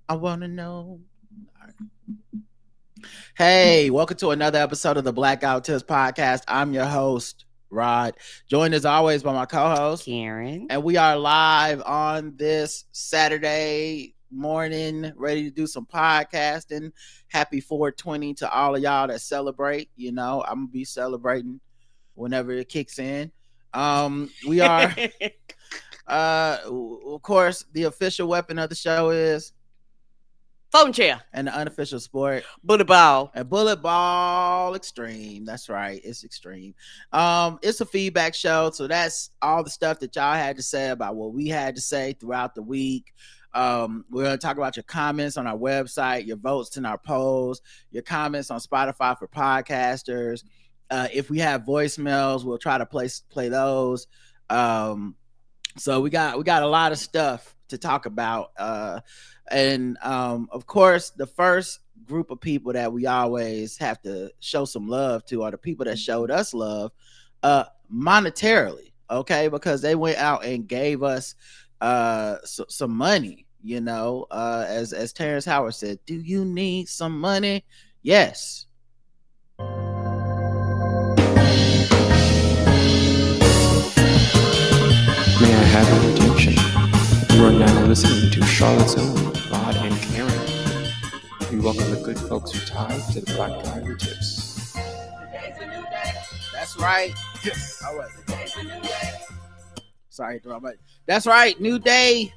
I want to know. Hey, welcome to another episode of the Blackout Tips Podcast. I'm your host, Rod, joined as always by my co-host, Karen. and we are live on this Saturday morning, ready to do some podcasting. Happy 420 to all of y'all that celebrate. You know, I'm gonna be celebrating whenever it kicks in. We are, of course, the official weapon of the show is Phone chair. and the unofficial sport Bullet ball. and bullet ball extreme. That's right, it's extreme. It's a feedback show, so that's all the stuff that y'all had to say about what we had to say throughout the week. We're going to talk about your comments on our website, your votes in our polls, your comments on Spotify for podcasters. If we have voicemails, we'll try to play those. So we got a lot of stuff to talk about. And of course, the first group of people that we always have to show some love to are the people that showed us love monetarily, okay, because they went out and gave us some money, you know, as Terrence Howard said, do you need some money? Yes. May I have your attention? You are now listening to Charlotte's Own, Rod and Karen. We welcome the good folks who tied to the Black Guy Who Tips. That's right. All right. Sorry, but that's right. New day,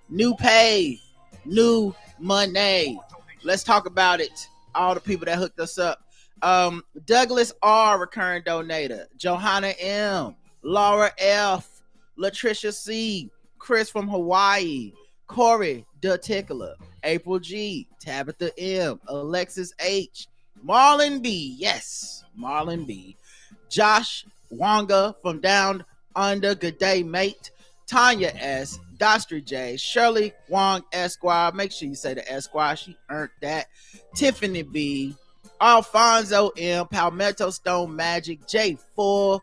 new pay, new money. Let's talk about it. All the people that hooked us up. Douglas R, recurring donator. Johanna M, Laura F, Latricia C, Chris from Hawaii, Corey the Tickler, April G, Tabitha M, Alexis H, Marlon B, yes, Marlon B, Josh Wonga from Down Under, good day, mate, Tanya S, Dostry J, Shirley Wong Esquire, make sure you say the Esquire, she earned that, Tiffany B, Alfonso M, Palmetto Stone Magic, J4,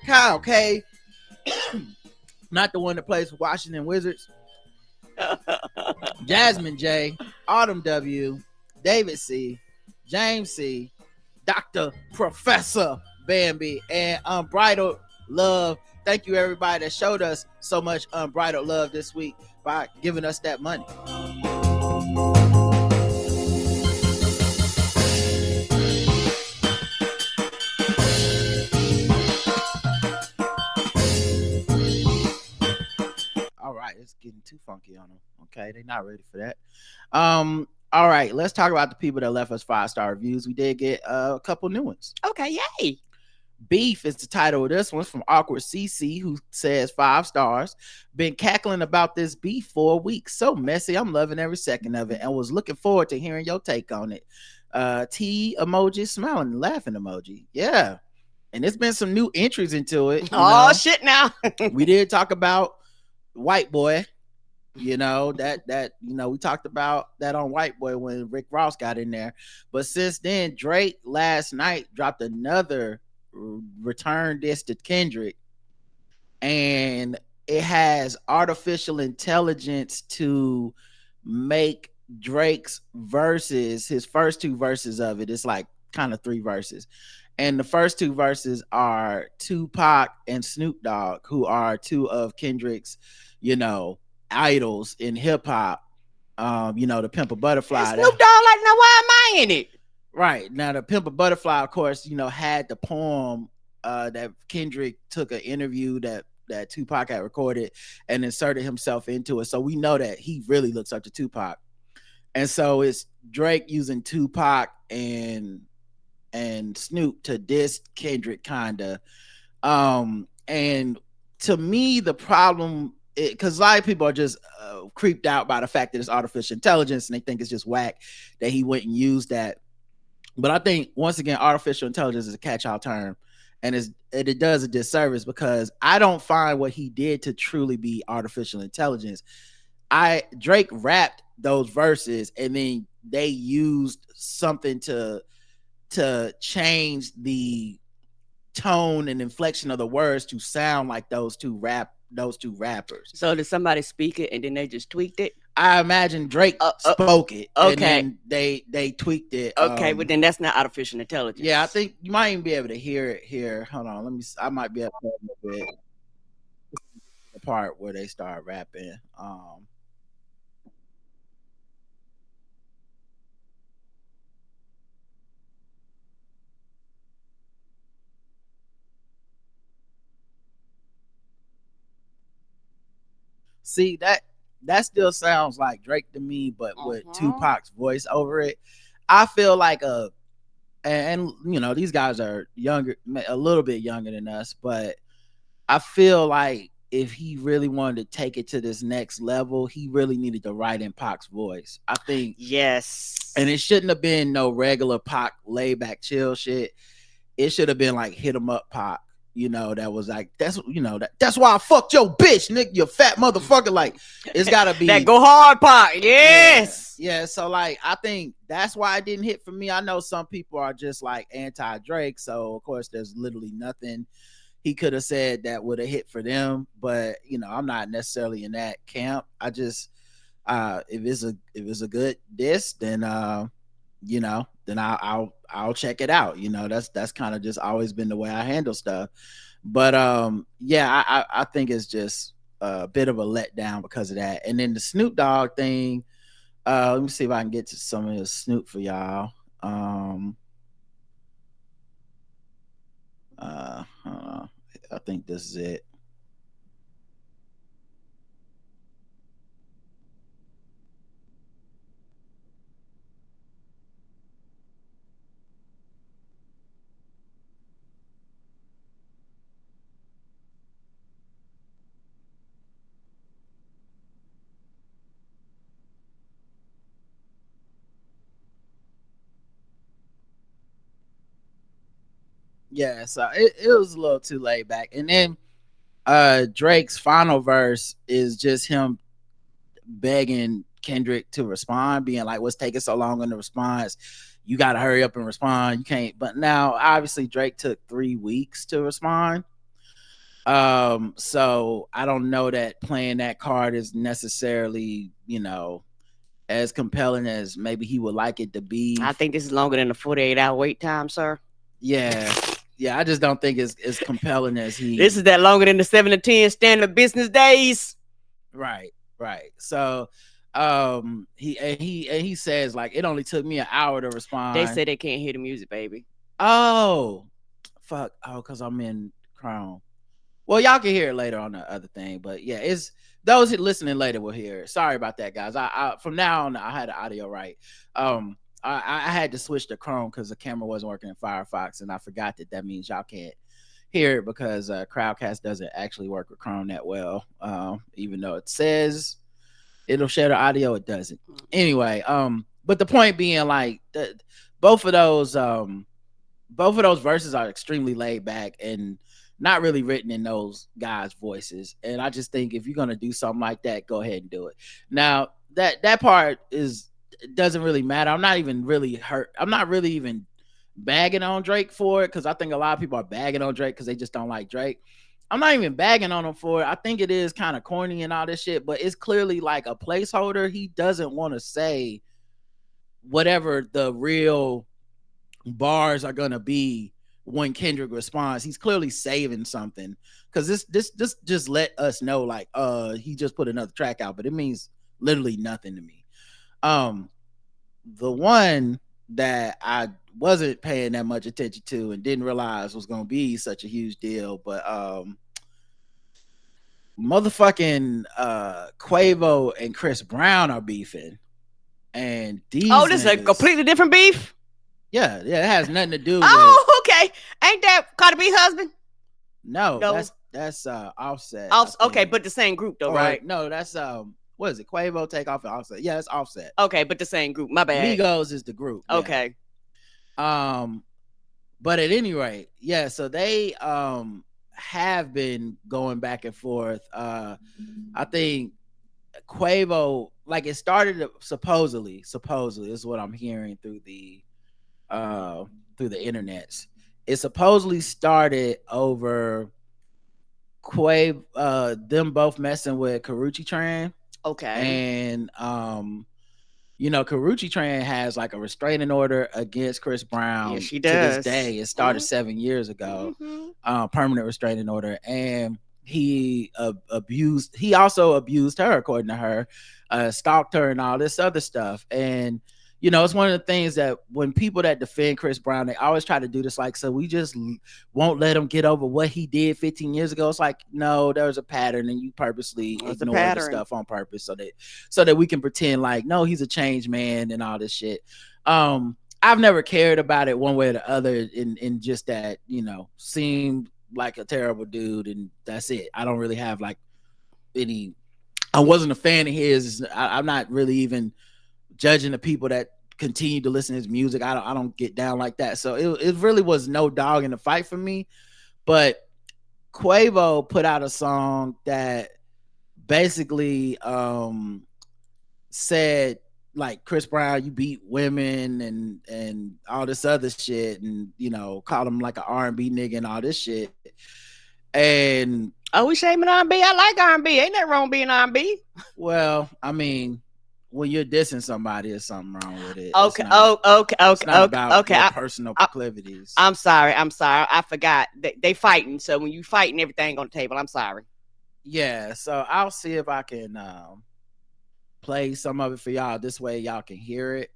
Kyle K, not the one that plays for Washington Wizards, Jasmine J, Autumn W, David C, James C, Dr. Professor Bambi, and Unbridled Love. Thank you, everybody that showed us so much unbridled love this week by giving us that money. It's getting too funky on them. Okay, they're not ready for that. All right, let's talk about the people that left us 5-star reviews. We did get a couple new ones. Okay, yay. Beef is the title of this one. It's from Awkward CC, who says 5 stars. Been cackling about this beef for a week. So messy. I'm loving every second of it and was looking forward to hearing your take on it. T emoji, smiling, laughing emoji. Yeah. And there's been some new entries into it. Oh, shit now. We did talk about White Boy, you know, that we talked about that on White Boy when Rick Ross got in there. But since then, Drake last night dropped another return diss to Kendrick, and it has artificial intelligence to make Drake's verses, his first 2 verses of it, it's like kind of 3 verses. And the first 2 verses are Tupac and Snoop Dogg, who are 2 of Kendrick's, you know, idols in hip hop. You know, the Pimp a Butterfly. And Snoop Dogg, like, now why am I in it? Right. Now, the Pimp a Butterfly, of course, you know, had the poem that Kendrick took an interview that Tupac had recorded and inserted himself into it. So we know that he really looks up to Tupac. And so it's Drake using Tupac and Snoop to diss Kendrick, kinda. And to me, the problem, because a lot of people are just creeped out by the fact that it's artificial intelligence and they think it's just whack that he went and used that. But I think, once again, artificial intelligence is a catch-all term, and it does a disservice because I don't find what he did to truly be artificial intelligence. Drake rapped those verses, and then they used something to change the tone and inflection of the words to sound like those two rappers. So did somebody speak it and then they just tweaked it? I imagine Drake spoke it, and okay. then they tweaked it. Okay, but then that's not artificial intelligence. Yeah, I think you might even be able to hear it here. Hold on, let me. I might be able to a little bit the part where they start rapping. See that still sounds like Drake to me, but with Tupac's voice over it. I feel like and you know these guys are younger, a little bit younger than us, but I feel like if he really wanted to take it to this next level, he really needed to write in Pac's voice. I think yes, and it shouldn't have been no regular Pac laid back chill shit. It should have been like hit him up Pac. You know, that was like that's that's why I fucked your bitch, Nick, you fat motherfucker. Like it's gotta be that go hard Pac. Yes. Yeah. So like I think that's why it didn't hit for me. I know some people are just like anti Drake, so of course there's literally nothing he could have said that would have hit for them. But you know, I'm not necessarily in that camp. I just if it's a good diss, then you know, then I'll check it out. You know, that's kind of just always been the way I handle stuff. But yeah, I think it's just a bit of a letdown because of that. And then the Snoop Dogg thing. Let me see if I can get to some of the Snoop for y'all. I think this is it. Yeah, so it was a little too laid back. And then Drake's final verse is just him begging Kendrick to respond, being like, what's taking so long in the response? You gotta hurry up and respond. You can't. But now obviously Drake took 3 weeks to respond. So I don't know that playing that card is necessarily, you know, as compelling as maybe he would like it to be. I think this is longer than a 48-hour wait time, sir. Yeah. Yeah, I just don't think it's as compelling as he. This is that longer than the 7 to 10 standard business days. Right. So he says like it only took me an hour to respond. They say they can't hear the music, baby. Oh, fuck. Oh, because I'm in Chrome. Well, y'all can hear it later on the other thing, but yeah, it's those listening later will hear it. Sorry about that, guys. I from now on I had the audio right. I had to switch to Chrome because the camera wasn't working in Firefox, and I forgot that means y'all can't hear it because Crowdcast doesn't actually work with Chrome that well. Even though it says it'll share the audio, it doesn't. Anyway, but the point being, like, both of those verses are extremely laid back and not really written in those guys' voices. And I just think if you're gonna do something like that, go ahead and do it. Now that part doesn't really matter. I'm not even really hurt. I'm not really even bagging on Drake for it because I think a lot of people are bagging on Drake because they just don't like Drake. I'm not even bagging on him for it. I think it is kind of corny and all this shit, but it's clearly like a placeholder. He doesn't want to say whatever the real bars are gonna be when Kendrick responds. He's clearly saving something because this just let us know like he just put another track out, but it means literally nothing to me. The one that I wasn't paying that much attention to and didn't realize was gonna be such a huge deal, but motherfucking Quavo and Chris Brown are beefing, and these this is a completely different beef. Yeah, it has nothing to do with. Oh, okay. Ain't that Cardi B husband? No. That's Offset. Okay, but the same group though, right? No, that's what is it? Quavo, Takeoff, and Offset. Yeah, it's Offset. Okay, but the same group. My bad. Migos is the group. Yeah. Okay. But at any rate, yeah, so they have been going back and forth. I think Quavo, like, it started supposedly is what I'm hearing through the internets. It supposedly started over Quavo, them both messing with Karuchi Tran. Okay. And Karrueche Tran has like a restraining order against Chris Brown. Yeah, she to this does. day. It started 7 years ago. Mhm. Permanent restraining order, and he also abused her, according to her, stalked her and all this other stuff. And it's one of the things that when people that defend Chris Brown, they always try to do this, like, so we just won't let him get over what he did 15 years ago. It's like, no, there was a pattern, and you purposely ignore the stuff on purpose so that we can pretend like, no, he's a changed man and all this shit. I've never cared about it one way or the other, in just that, seemed like a terrible dude, and that's it. I don't really have like I wasn't a fan of his. I'm not really even judging the people that continue to listen to his music. I don't get down like that. So it really was no dog in the fight for me. But Quavo put out a song that basically said, like, Chris Brown, you beat women and all this other shit, and called him like an R&B nigga and all this shit. And we shaming R&B? I like R&B. Ain't that wrong being R&B? Well, I mean, when you're dissing somebody, there's something wrong with it. Okay. It's not about your personal proclivities. I'm sorry. I forgot. They fighting. So when you fighting, everything on the table. I'm sorry. Yeah. So I'll see if I can play some of it for y'all. This way y'all can hear it.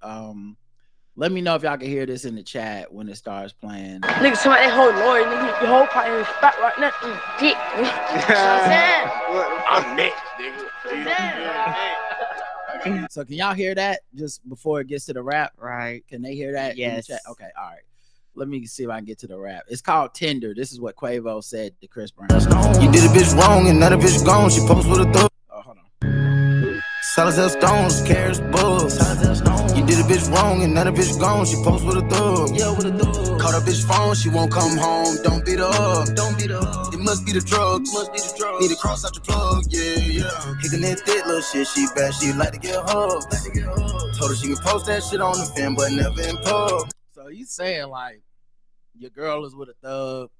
Let me know if y'all can hear this in the chat when it starts playing. Nigga, somebody hold Lord, nigga, your whole part in his spot right now. Dick. I'm next, nigga. So can y'all hear that just before it gets to the rap? Right. Can they hear that? Yes. In the chat? Okay, all right. Let me see if I can get to the rap. It's called Tender. This is what Quavo said to Chris Brown. You did a bitch wrong and now the bitch gone. She posts with a thug. Oh, hold on. Solid stones, carrots, bugs. You did a bitch wrong and now the bitch gone. She posts with a thug. Yeah, with a thug. Caught a bitch phone, she won't come home. Don't beat her up. It must be the drugs. Need to cross out your plug. Yeah. Kicking that thick little shit. She bad. She like to get hugged. Told her she can post that shit on the fan, but never in pub. So he's saying, like, your girl is with a thug.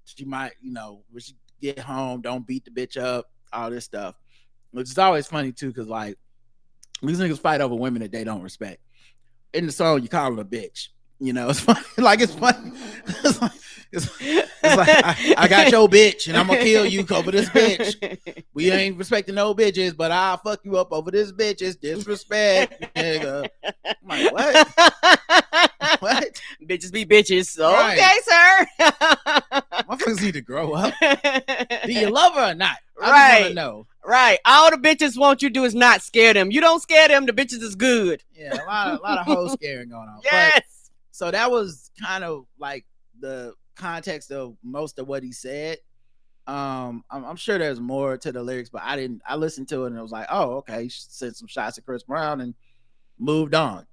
She might, when she get home, don't beat the bitch up. All this stuff. Which is always funny too, because like these niggas fight over women that they don't respect. In the song, you call her a bitch. It's funny. It's funny. It's like I got your bitch, and I'm gonna kill you over this bitch. We ain't respecting no bitches, but I'll fuck you up over this bitch. It's disrespect, nigga. I'm like, what? What? Bitches be bitches. Right. Okay, sir. Motherfuckers need to grow up. Do you love her or not? I Right. just want to know. Right. All the bitches want you to do is not scare them. You don't scare them, the bitches is good. Yeah, a lot of hoe scaring going on. Yes. But, so that was kind of like the context of most of what he said. I'm sure there's more to the lyrics, but I listened to it and it was like, oh, okay, sent some shots at Chris Brown and moved on,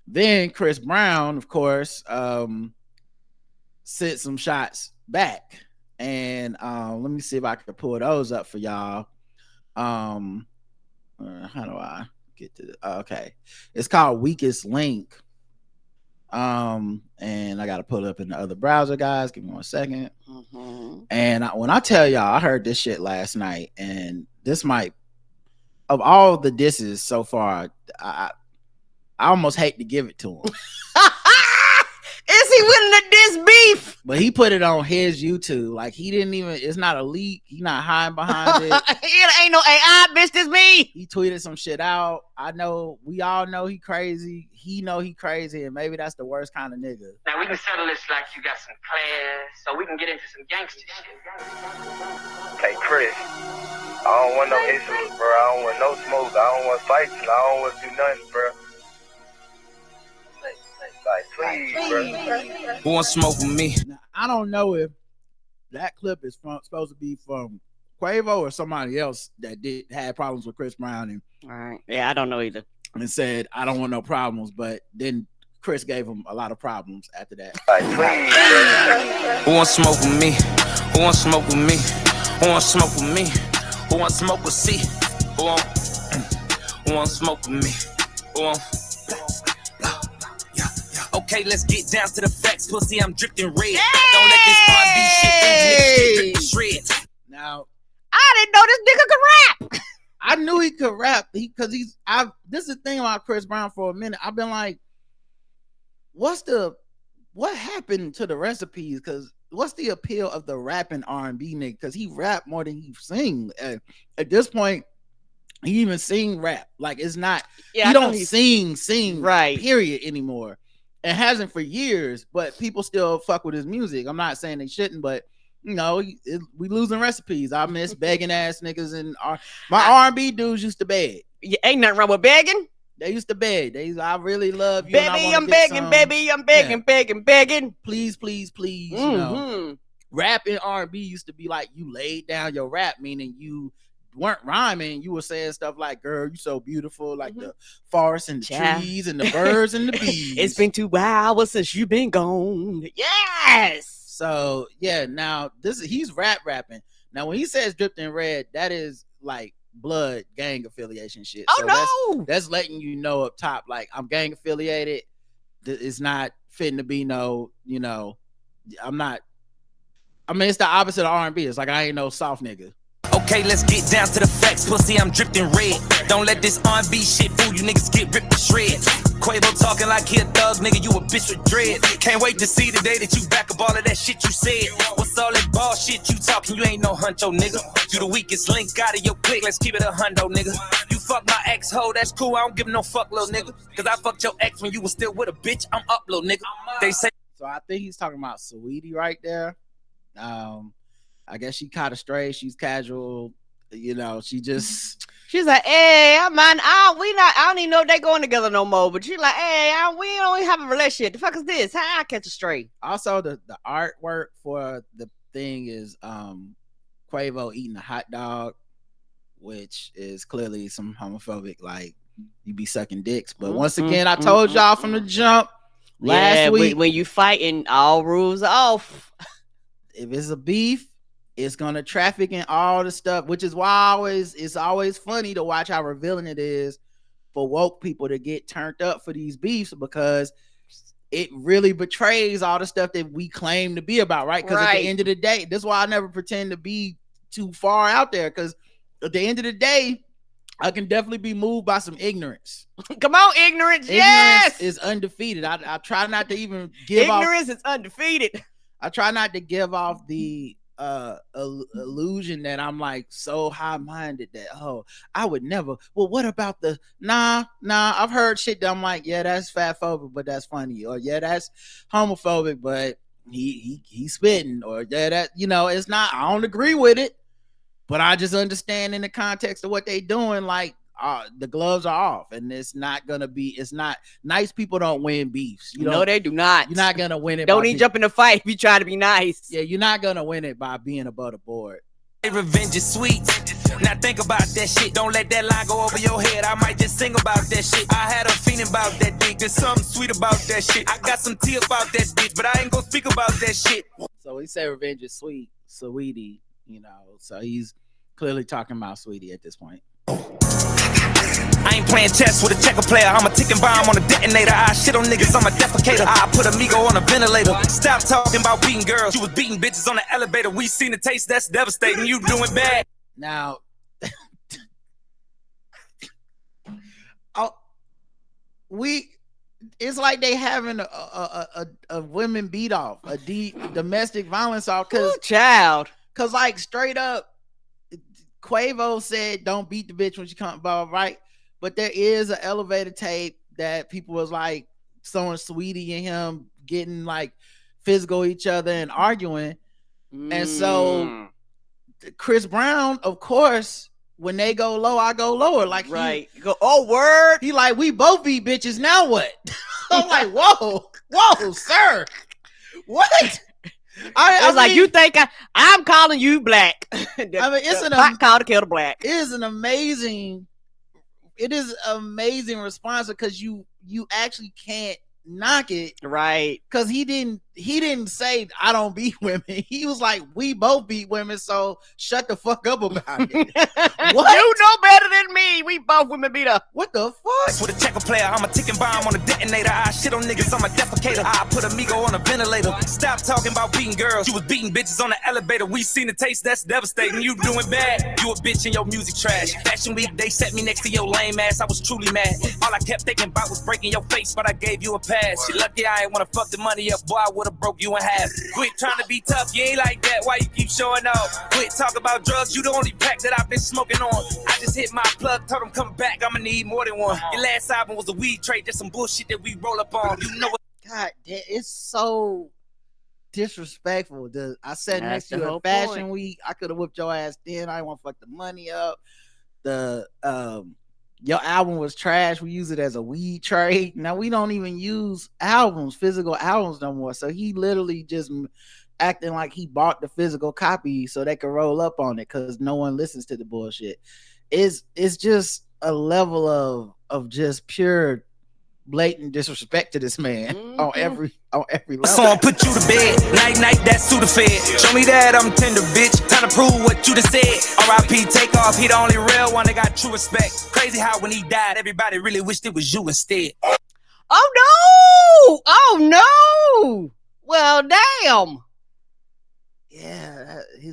Then Chris Brown, of course, sent some shots back. And let me see if I can pull those up for y'all. How do I get to the okay? It's called Weakest Link. And I gotta pull it up in the other browser, guys. Give me 1 second. Mm-hmm. And when I tell y'all, I heard this shit last night, and this might, of all the disses so far, I almost hate to give it to him. Is he winning the diss beef? But he put it on his YouTube. Like, he didn't even, it's not a leak. He's not hiding behind it. It ain't no AI, bitch, this me. He tweeted some shit out. We all know he crazy. He know he crazy, and maybe that's the worst kind of nigga. Now we can settle this like you got some class, so we can get into some gangster shit. Hey, Chris, I don't want no issues, bro. I don't want no smoke. I don't want fights. I don't want to do nothing, bro. Like, please, bro. Who wants smoke with me? Now, I don't know if that clip is supposed to be from Quavo or somebody else that had problems with Chris Brown and All right. Yeah, I don't know either. And said, I don't want no problems, but then Chris gave him a lot of problems after that. Like, please, bro. Who wants smoke with me? Who wants smoke with me? Who wants smoke with me? Who wants smoke with C? Who wants smoke with me? Who wants? Okay, let's get down to the facts. Pussy, I'm dripping red. Don't let this R&B shit drip shreds. Now, I didn't know this nigga could he could rap. This is the thing about Chris Brown for a minute. I've been like, what happened to the recipes? Because what's the appeal of the rapping R&B nigga? Because he rap more than he sing. At this point, he even sing rap. Like, it's not, he don't sing right, period anymore. It hasn't for years, but people still fuck with his music. I'm not saying they shouldn't, but you know, we losing recipes. I miss begging ass niggas, and my R&B dudes used to beg. Yeah, ain't nothing wrong with begging. They used to beg. I really love you. Baby, I'm begging, baby, I'm begging, begging. Please. You know, rap and R&B used to be like you laid down your rap, meaning you weren't rhyming. You were saying stuff like, girl, you so beautiful, like the forest and the trees and the birds and the bees. It's been 2 hours since you've been gone. Yes. So yeah, now he's rapping. Now when he says dripped in red, that is like blood gang affiliation shit. Oh, so no, that's letting you know up top, like, I'm gang affiliated. It's not fitting to be no, you know, I'm not. I mean, it's the opposite of R&B. It's like, I ain't no soft nigga. Okay, let's get down to the facts. Pussy, I'm dripped in red. Don't let this R&B shit fool you niggas, get ripped to shreds. Quavo talking like he a thug, nigga, you a bitch with dread. Can't wait to see the day that you back up all of that shit you said. What's all that ball shit you talking? You ain't no huncho, nigga. You the weakest link out of your clique, let's keep it a hundo, nigga. You fuck my ex-ho, that's cool, I don't give no fuck, little nigga. Cause I fucked your ex when you was still with a bitch, I'm up, little nigga. They say. So I think he's talking about Saweetie right there. I guess she caught a stray. She's casual, you know. She's like, hey, I don't even know if they going together no more. But she's like, hey, we don't even have a relationship. The fuck is this? How I catch a stray? Also, the artwork for the thing is Quavo eating a hot dog, which is clearly some homophobic, like, you be sucking dicks. But once again, I told y'all from the jump last week, when you fighting, all rules off. If it's a beef, it's gonna traffic in all the stuff, which is why it's always funny to watch how revealing it is for woke people to get turned up for these beefs, because it really betrays all the stuff that we claim to be about, right? Because at the end of the day, that's why I never pretend to be too far out there, because at the end of the day, I can definitely be moved by some ignorance. Come on, ignorance. Yes, is undefeated. I try not to even give ignorance is undefeated. I try not to give off the illusion that I'm like so high-minded that, oh, I would never. Well, what about the nah? I've heard shit that I'm like, yeah, that's fatphobic, but that's funny, or yeah, that's homophobic, but he's spitting, or yeah, that, you know, it's not. I don't agree with it, but I just understand in the context of what they doing, like, the gloves are off, and it's not nice people don't win beefs. No, they do not. You're not gonna win it. Don't even jump in the fight if you try to be nice. Yeah, you're not gonna win it by being above the board. Revenge is sweet. Now think about that shit. Don't let that line go over your head. I might just sing about that shit. I had a feeling about that dick. There's something sweet about that shit. I got some tea about that bitch, but I ain't gonna speak about that shit. So he said revenge is sweet, Saweetie, you know. So he's clearly talking about Sweetie at this point. I ain't playing chess with a checker player. I'm a ticking bomb on a detonator. I shit on niggas, I'm a defecator. I put Amigo on a ventilator. Stop talking about beating girls. You was beating bitches on the elevator. We seen the taste, that's devastating. You doing bad. Now, it's like they having a women beat off, a domestic violence off, cause like straight up, Quavo said, "Don't beat the bitch when she comes by," right? But there is an elevator tape that people was like showing Sweetie and him getting like physical each other and arguing, and so Chris Brown, of course, when they go low, I go lower. Like, right? Go, oh, word. He like, we both beat bitches. Now what? I'm like, whoa, sir, what? I was like, you think I'm calling you black? I mean, it's an pot call to kill the black. It is an amazing response, because you actually can't knock it, right? Because he didn't he didn't say I don't beat women. He was like, we both beat women, so shut the fuck up about it. What? You know better than me. We both women beat up. What the fuck? With a checker player, I'm a ticking bomb on a detonator. I shit on niggas, I'm a defecator. I put amigo on a ventilator. Stop talking about beating girls. You was beating bitches on the elevator. We seen the taste, that's devastating. You doing bad. You a bitch and your music trash. Fashion week, they set me next to your lame ass. I was truly mad. All I kept thinking about was breaking your face, but I gave you a pass. You lucky I ain't wanna fuck the money up, boy. I would've broke you in half. Quit trying to be tough, you ain't like that. Why you keep showing off? Quit talking about drugs, you the only pack that I've been smoking on. I just hit my plug, told him come back, I'ma need more than one. Your last album was a weed trade, just some bullshit that we roll up on. You know what? God, it's so disrespectful. I sat next to you at Fashion Week. I could have whipped your ass then. I didn't want to fuck the money up. Your album was trash. We use it as a weed trade. Now we don't even use physical albums no more. So he literally just acting like he bought the physical copy so they could roll up on it because no one listens to the bullshit. It's just a level of just pure blatant disrespect to this man on every level. Song put you to bed, night that Sudafed. Show me that I'm tender, bitch. Time to prove what you just said. R.I.P. take off, he the only real one that got true respect. Crazy how when he died, everybody really wished it was you instead. Oh no! Well, damn. Yeah, he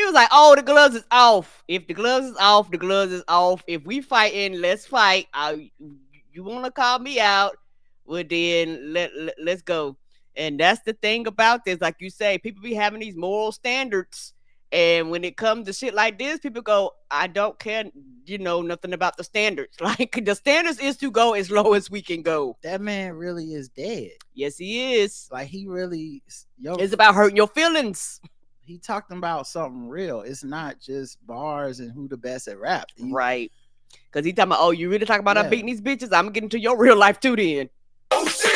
was like, oh, the gloves is off. If the gloves is off, the gloves is off. If we fighting, let's fight. You want to call me out? Well, then let's go. And that's the thing about this. Like you say, people be having these moral standards. And when it comes to shit like this, people go, I don't care, nothing about the standards. Like, the standards is to go as low as we can go. That man really is dead. Yes, he is. Like, he really... it's about hurting your feelings. He talking about something real. It's not just bars and who the best at rap. Right. Because he talking about, oh, you really talking about I'm beating these bitches? I'm getting to your real life too then.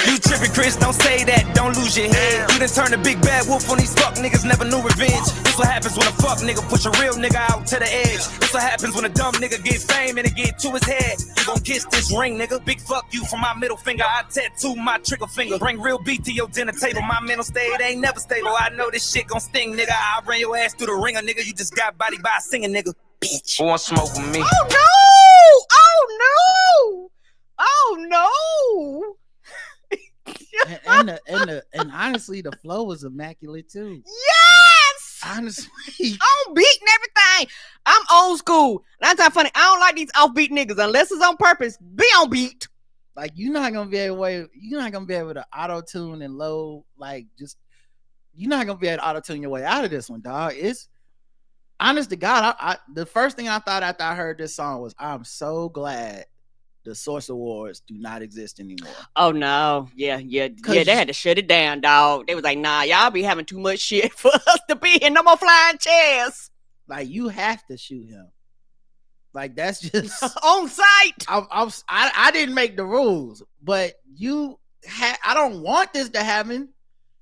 You tripping, Chris, don't say that, don't lose your head. You done turned a big bad wolf on these fuck niggas, never knew revenge. This what happens when a fuck nigga push a real nigga out to the edge. This what happens when a dumb nigga get fame and it get to his head. You gon' kiss this ring, nigga. Big fuck you from my middle finger. I tattoo my trigger finger. Bring real beat to your dinner table. My mental state ain't never stable. I know this shit gon' sting, nigga. I ran your ass through the ringer, nigga. You just got body by a singing, nigga. Bitch. Who want smoke with me? Oh no! And honestly, the flow was immaculate too. Yes, honestly, on beat and everything. I'm old school. That's not funny. I don't like these offbeat niggas unless it's on purpose. Be on beat. Like you're not gonna be able to auto tune and low. Like you're not gonna be able to auto tune your way out of this one, dog. It's honest to God. The first thing I thought after I heard this song was, I'm so glad the Source Awards do not exist anymore. Oh no, yeah. They had to shut it down, dog. They was like, nah, y'all be having too much shit for us to be in. No more flying chairs. Like you have to shoot him. Like that's just on site. I didn't make the rules, but I don't want this to happen,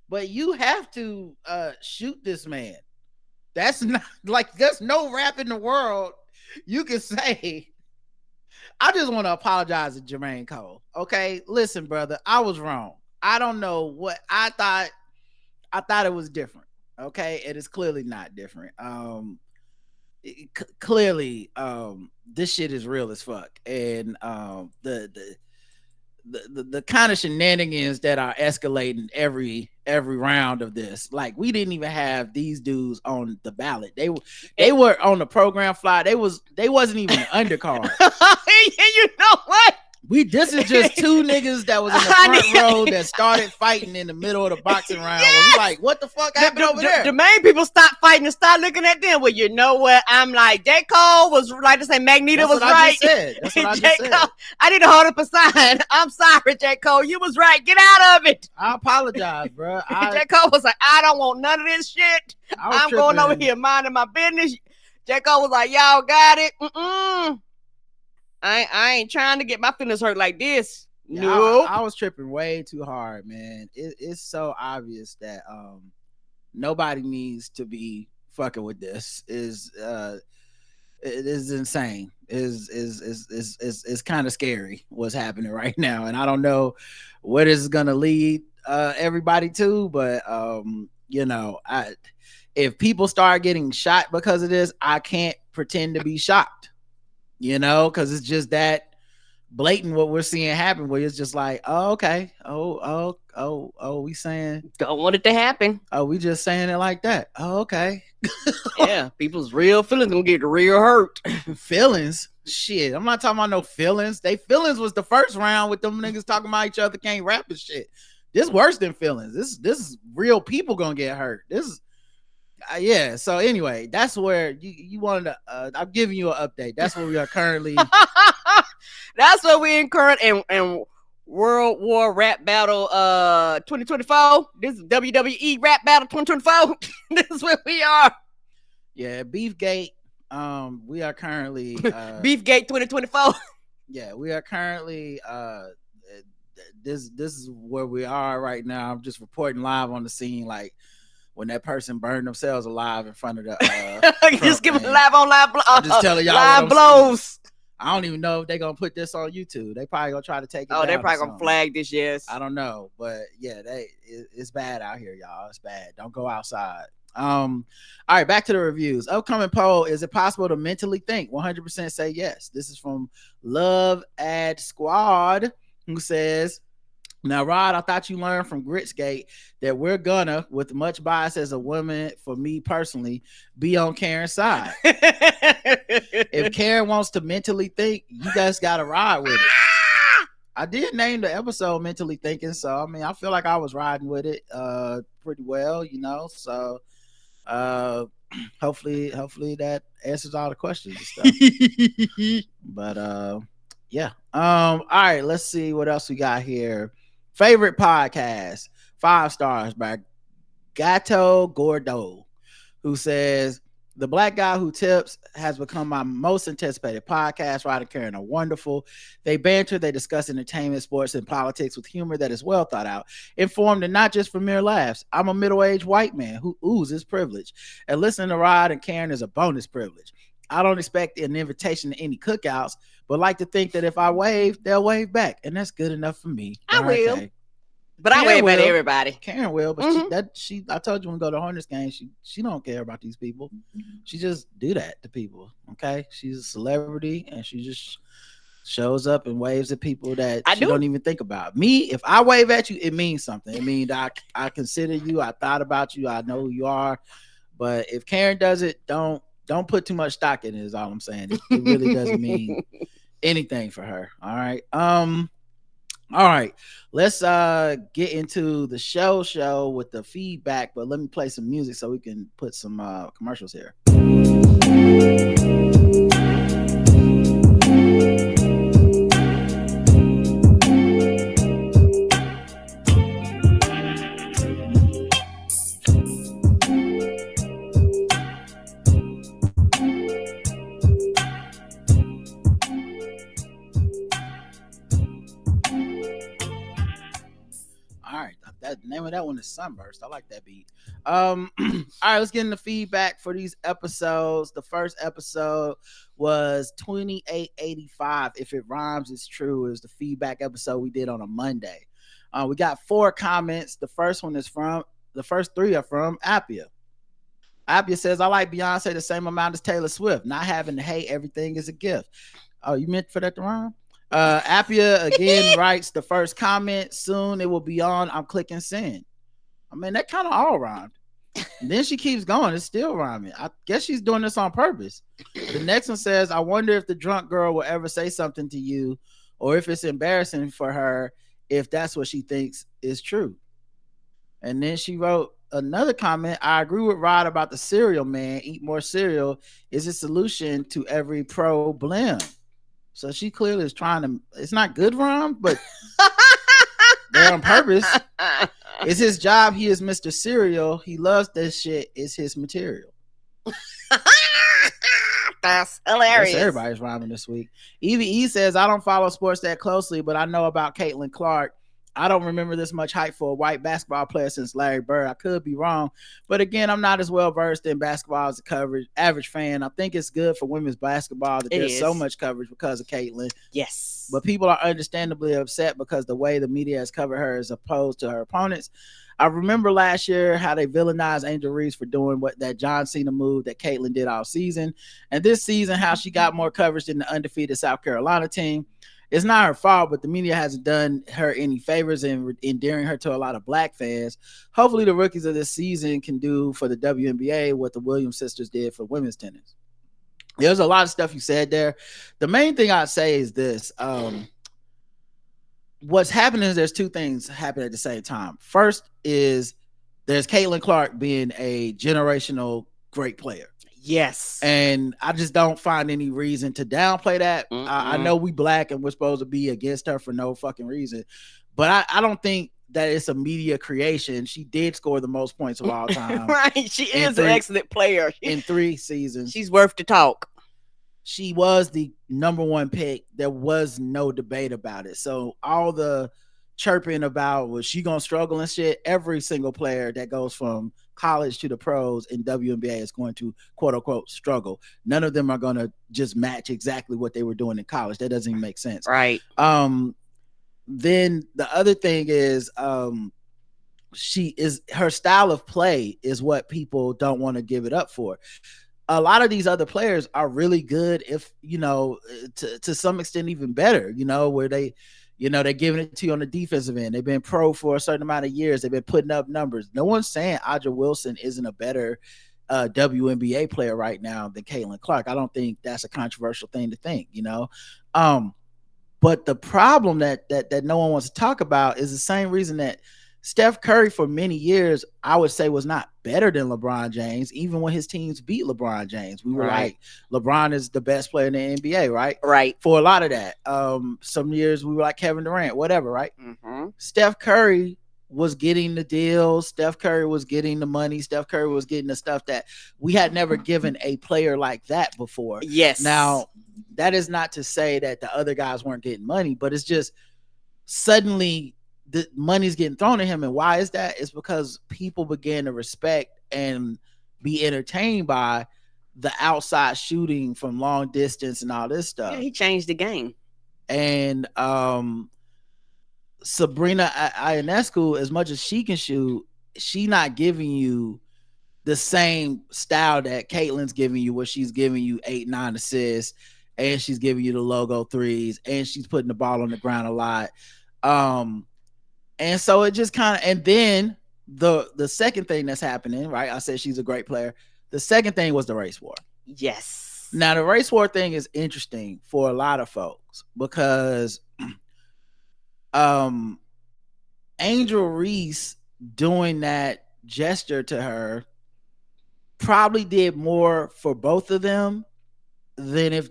but you have to shoot this man. That's not like there's no rap in the world you can say. I just want to apologize to Jermaine Cole. Okay, listen, brother, I was wrong. I don't know what I thought. I thought it was different. Okay, it is clearly not different. Clearly, this shit is real as fuck, and the kind of shenanigans that are escalating every round of this. Like we didn't even have these dudes on the ballot. They were on the program fly. They wasn't even an undercard. You know what? This is just two niggas that was in the front row that started fighting in the middle of the boxing round. Yes! We like, what the fuck happened over there? The main people stopped fighting and started looking at them. Well, you know what? I'm like, J. Cole was like to say Magneto was right. That's what I just said. Cole, I need to hold up a sign. I'm sorry, J. Cole. You was right. Get out of it. I apologize, bro. J. Cole was like, I don't want none of this shit. I'm going over here minding my business. J. Cole was like, y'all got it. I ain't trying to get my feelings hurt like this. Yeah, nope. I was tripping way too hard, man. It's so obvious that nobody needs to be fucking with this. It is insane. It's kind of scary what's happening right now, and I don't know where this is gonna lead. everybody too, but if people start getting shot because of this, I can't pretend to be shocked, because it's just that blatant what we're seeing happen, where it's just like, oh, okay, we saying don't want it to happen. Oh, we just saying it like that. Oh, okay. Yeah, people's real feelings gonna get real hurt. Feelings? Shit, I'm not talking about no feelings. They feelings was the first round with them niggas talking about each other can't rap and shit. This worse than feelings. This is real people gonna get hurt. This is yeah. So anyway, that's where you wanted to. I'm giving you an update. That's where we are currently. That's where we in current and World War Rap Battle 2024. This is WWE Rap Battle 2024. This is where we are. Yeah, Beefgate. We are currently Beefgate 2024. Yeah, we are currently this is where we are right now. I'm just reporting live on the scene, like when that person burned themselves alive in front of the just give it live on live I'm just telling y'all live blows. I don't even know if they're gonna put this on YouTube. They probably gonna try to take it down. They're probably gonna flag this, yes. I don't know, but yeah, it's bad out here, y'all. It's bad. Don't go outside. All right, back to the reviews. Upcoming poll: is it possible to mentally think? 100% say yes. This is from Love Ad Squad, who says, now, Rod, I thought you learned from Gritsgate that we're gonna, with much bias as a woman, for me personally, be on Karen's side. If Karen wants to mentally think, you guys gotta ride with it. I did name the episode Mentally Thinking, so I mean, I feel like I was riding with it pretty well, so hopefully that answers all the questions and stuff. But yeah. All right, let's see what else we got here. Favorite podcast, 5 stars by Gato Gordo, who says, the Black Guy Who Tips has become my most anticipated podcast. Rod and Karen are wonderful. They banter, they discuss entertainment, sports, and politics with humor that is well thought out, informed, and not just for mere laughs. I'm a middle-aged white man who oozes privilege, and listening to Rod and Karen is a bonus privilege. I don't expect an invitation to any cookouts, but like to think that if I wave, they'll wave back, and that's good enough for me. I will. But I wave at everybody. Karen will, but she I told you when we go to Hornets game, she don't care about these people. She just do that to people. Okay, she's a celebrity, and she just shows up and waves at people that she don't even think about. Me, if I wave at you, it means something. It means I consider you. I thought about you. I know who you are. But if Karen does it, don't put too much stock in it. Is all I'm saying. It really doesn't mean anything for her. All right. All right, let's get into the show with the feedback, but let me play some music so we can put some commercials here. The name of that one is Sunburst. I like that beat. All right, let's get into feedback for these episodes. The first episode was 2885. If it rhymes, it's true. It was the feedback episode we did on a Monday. We got 4 comments. The first 3 are from Appia. Appia says, I like Beyonce the same amount as Taylor Swift. Not having to hate everything is a gift. Oh, you meant for that to rhyme? Appia again writes the first comment. Soon it will be on. I'm clicking send. I mean, that kind of all rhymed. And then she keeps going. It's still rhyming. I guess she's doing this on purpose. The next one says, I wonder if the drunk girl will ever say something to you, or if it's embarrassing for her if that's what she thinks is true. And then she wrote another comment. I agree with Rod about the cereal, man. Eat more cereal is a solution to every problem. So she clearly is trying to, it's not good rhyme, but they're on purpose. It's his job. He is Mr. Cereal. He loves this shit. It's his material. That's hilarious. Everybody's rhyming this week. Evie E says, I don't follow sports that closely, but I know about Caitlin Clark I don't remember this much hype for a white basketball player since Larry Bird. I could be wrong, but again, I'm not as well versed in basketball as a average fan. I think it's good for women's basketball that there's so much coverage because of Caitlyn. Yes. But people are understandably upset because the way the media has covered her as opposed to her opponents. I remember last year how they villainized Angel Reese for doing that John Cena move that Caitlyn did all season. And this season, how she got more coverage than the undefeated South Carolina team. It's not her fault, but the media hasn't done her any favors in endearing her to a lot of black fans. Hopefully the rookies of this season can do for the WNBA what the Williams sisters did for women's tennis. There's a lot of stuff you said there. The main thing I'd say is this. What's happening is there's two things happening at the same time. First is there's Caitlin Clark being a generational great player. Yes. And I just don't find any reason to downplay that. I know we black and we're supposed to be against her for no fucking reason, but I don't think that it's a media creation. She did score the most points of all time. Right. She is an excellent player. In 3 seasons. She's worth the talk. She was the number 1 pick. There was no debate about it. So all the chirping about was she gonna struggle and shit, every single player that goes from college to the pros in WNBA is going to quote unquote struggle. None of them are going to just match exactly what they were doing in college. That doesn't even make sense. Right. Then the other thing is her style of play is what people don't want to give it up for. A lot of these other players are really good, if to some extent even better, where they're giving it to you on the defensive end. They've been pro for a certain amount of years. They've been putting up numbers. No one's saying Aja Wilson isn't a better WNBA player right now than Caitlin Clark. I don't think that's a controversial thing to think, but the problem that no one wants to talk about is the same reason that Steph Curry for many years, I would say, was not better than LeBron James, even when his teams beat LeBron James. We were like, LeBron is the best player in the NBA, right? Right. For a lot of that. Some years we were like Kevin Durant, whatever, right? Mm-hmm. Steph Curry was getting the deals. Steph Curry was getting the money. Steph Curry was getting the stuff that we had never given a player like that before. Yes. Now, that is not to say that the other guys weren't getting money, but it's just suddenly the money's getting thrown at him. And why is that? It's because people began to respect and be entertained by the outside shooting from long distance and all this stuff. Yeah, he changed the game. And Sabrina Ionescu, as much as she can shoot, she not giving you the same style that Caitlin's giving you, where she's giving you 8-9 assists, and she's giving you the logo threes, and she's putting the ball on the ground a lot. And so it just kind of, and then the second thing that's happening, right? I said she's a great player. The second thing was the race war. Yes. Now the race war thing is interesting for a lot of folks because Angel Reese doing that gesture to her probably did more for both of them than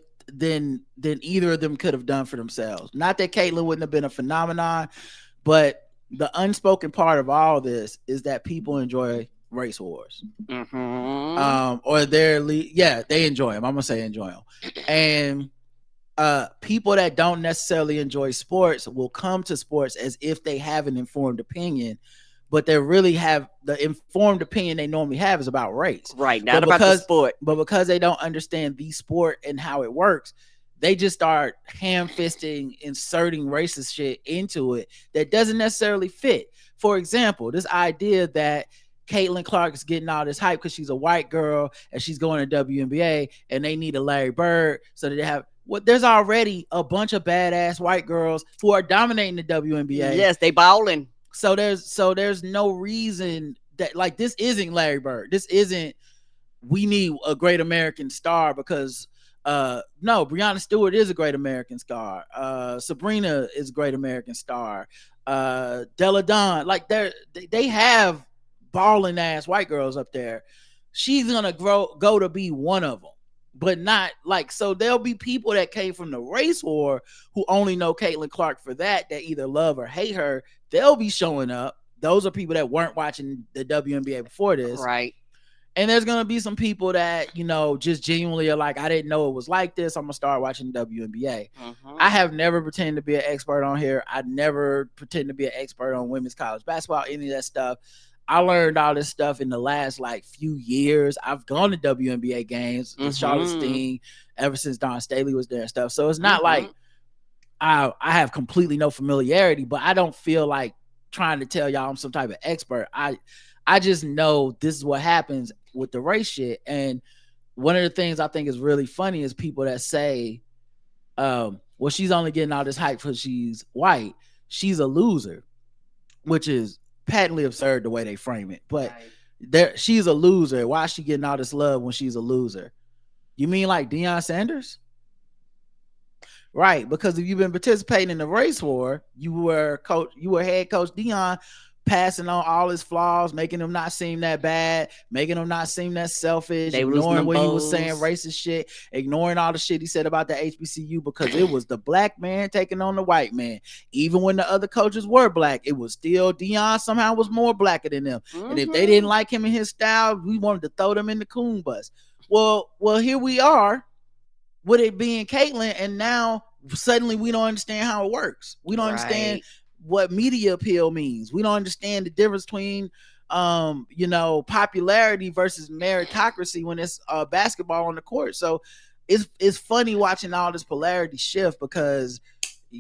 either of them could have done for themselves. Not that Caitlyn wouldn't have been a phenomenon, but the unspoken part of all this is that people enjoy race wars. Mm-hmm. Or they enjoy them. I'm gonna say enjoy them. And people that don't necessarily enjoy sports will come to sports as if they have an informed opinion, but they really have the informed opinion they normally have is about race. Right, not about the sport. But because they don't understand the sport and how it works, they just start ham-fisting, inserting racist shit into it that doesn't necessarily fit. For example, this idea that Caitlin Clark is getting all this hype because she's a white girl and she's going to WNBA and they need a Larry Bird so that they have there's already a bunch of badass white girls who are dominating the WNBA. Yes, they balling. So there's no reason that, like, this isn't Larry Bird. This isn't we need a great American star because no, Breonna Stewart is a great American star. Sabrina is a great American star. Della Dawn, like they have balling ass white girls up there. She's gonna go to be one of them, but not like, so there'll be people that came from the race war who only know Caitlin Clark for that either love or hate her. They'll be showing up. Those are people that weren't watching the WNBA before this. Right. And there's gonna be some people that, you know, just genuinely are like, I didn't know it was like this. I'm gonna start watching WNBA. I have never pretended to be an expert on here. I never pretend to be an expert on women's college basketball, any of that stuff. I learned all this stuff in the last like few years. I've gone to WNBA games, the Charlotte Sting, ever since Don Staley was there and stuff. So it's not like I have completely no familiarity, but I don't feel like trying to tell y'all I'm some type of expert. I just know this is what happens with the race shit. And one of the things I think is really funny is people that say, well, she's only getting all this hype because she's white. She's a loser, which is patently absurd the way they frame it. But she's a loser. Why is she getting all this love when she's a loser? You mean like Deion Sanders? Right, because if you've been participating in the race war, you were head coach Deion, passing on all his flaws, making him not seem that bad, making him not seem that selfish, ignoring when he was saying racist shit, ignoring all the shit he said about the HBCU, because it was the black man taking on the white man. Even when the other coaches were black, it was still Deion somehow was more blacker than them. And if they didn't like him and his style, we wanted to throw them in the coon bus. Well, here we are with it being Caitlyn, and now suddenly we don't understand how it works. We don't understand what media appeal means. We don't understand the difference between popularity versus meritocracy when it's basketball on the court. So it's funny watching all this polarity shift, because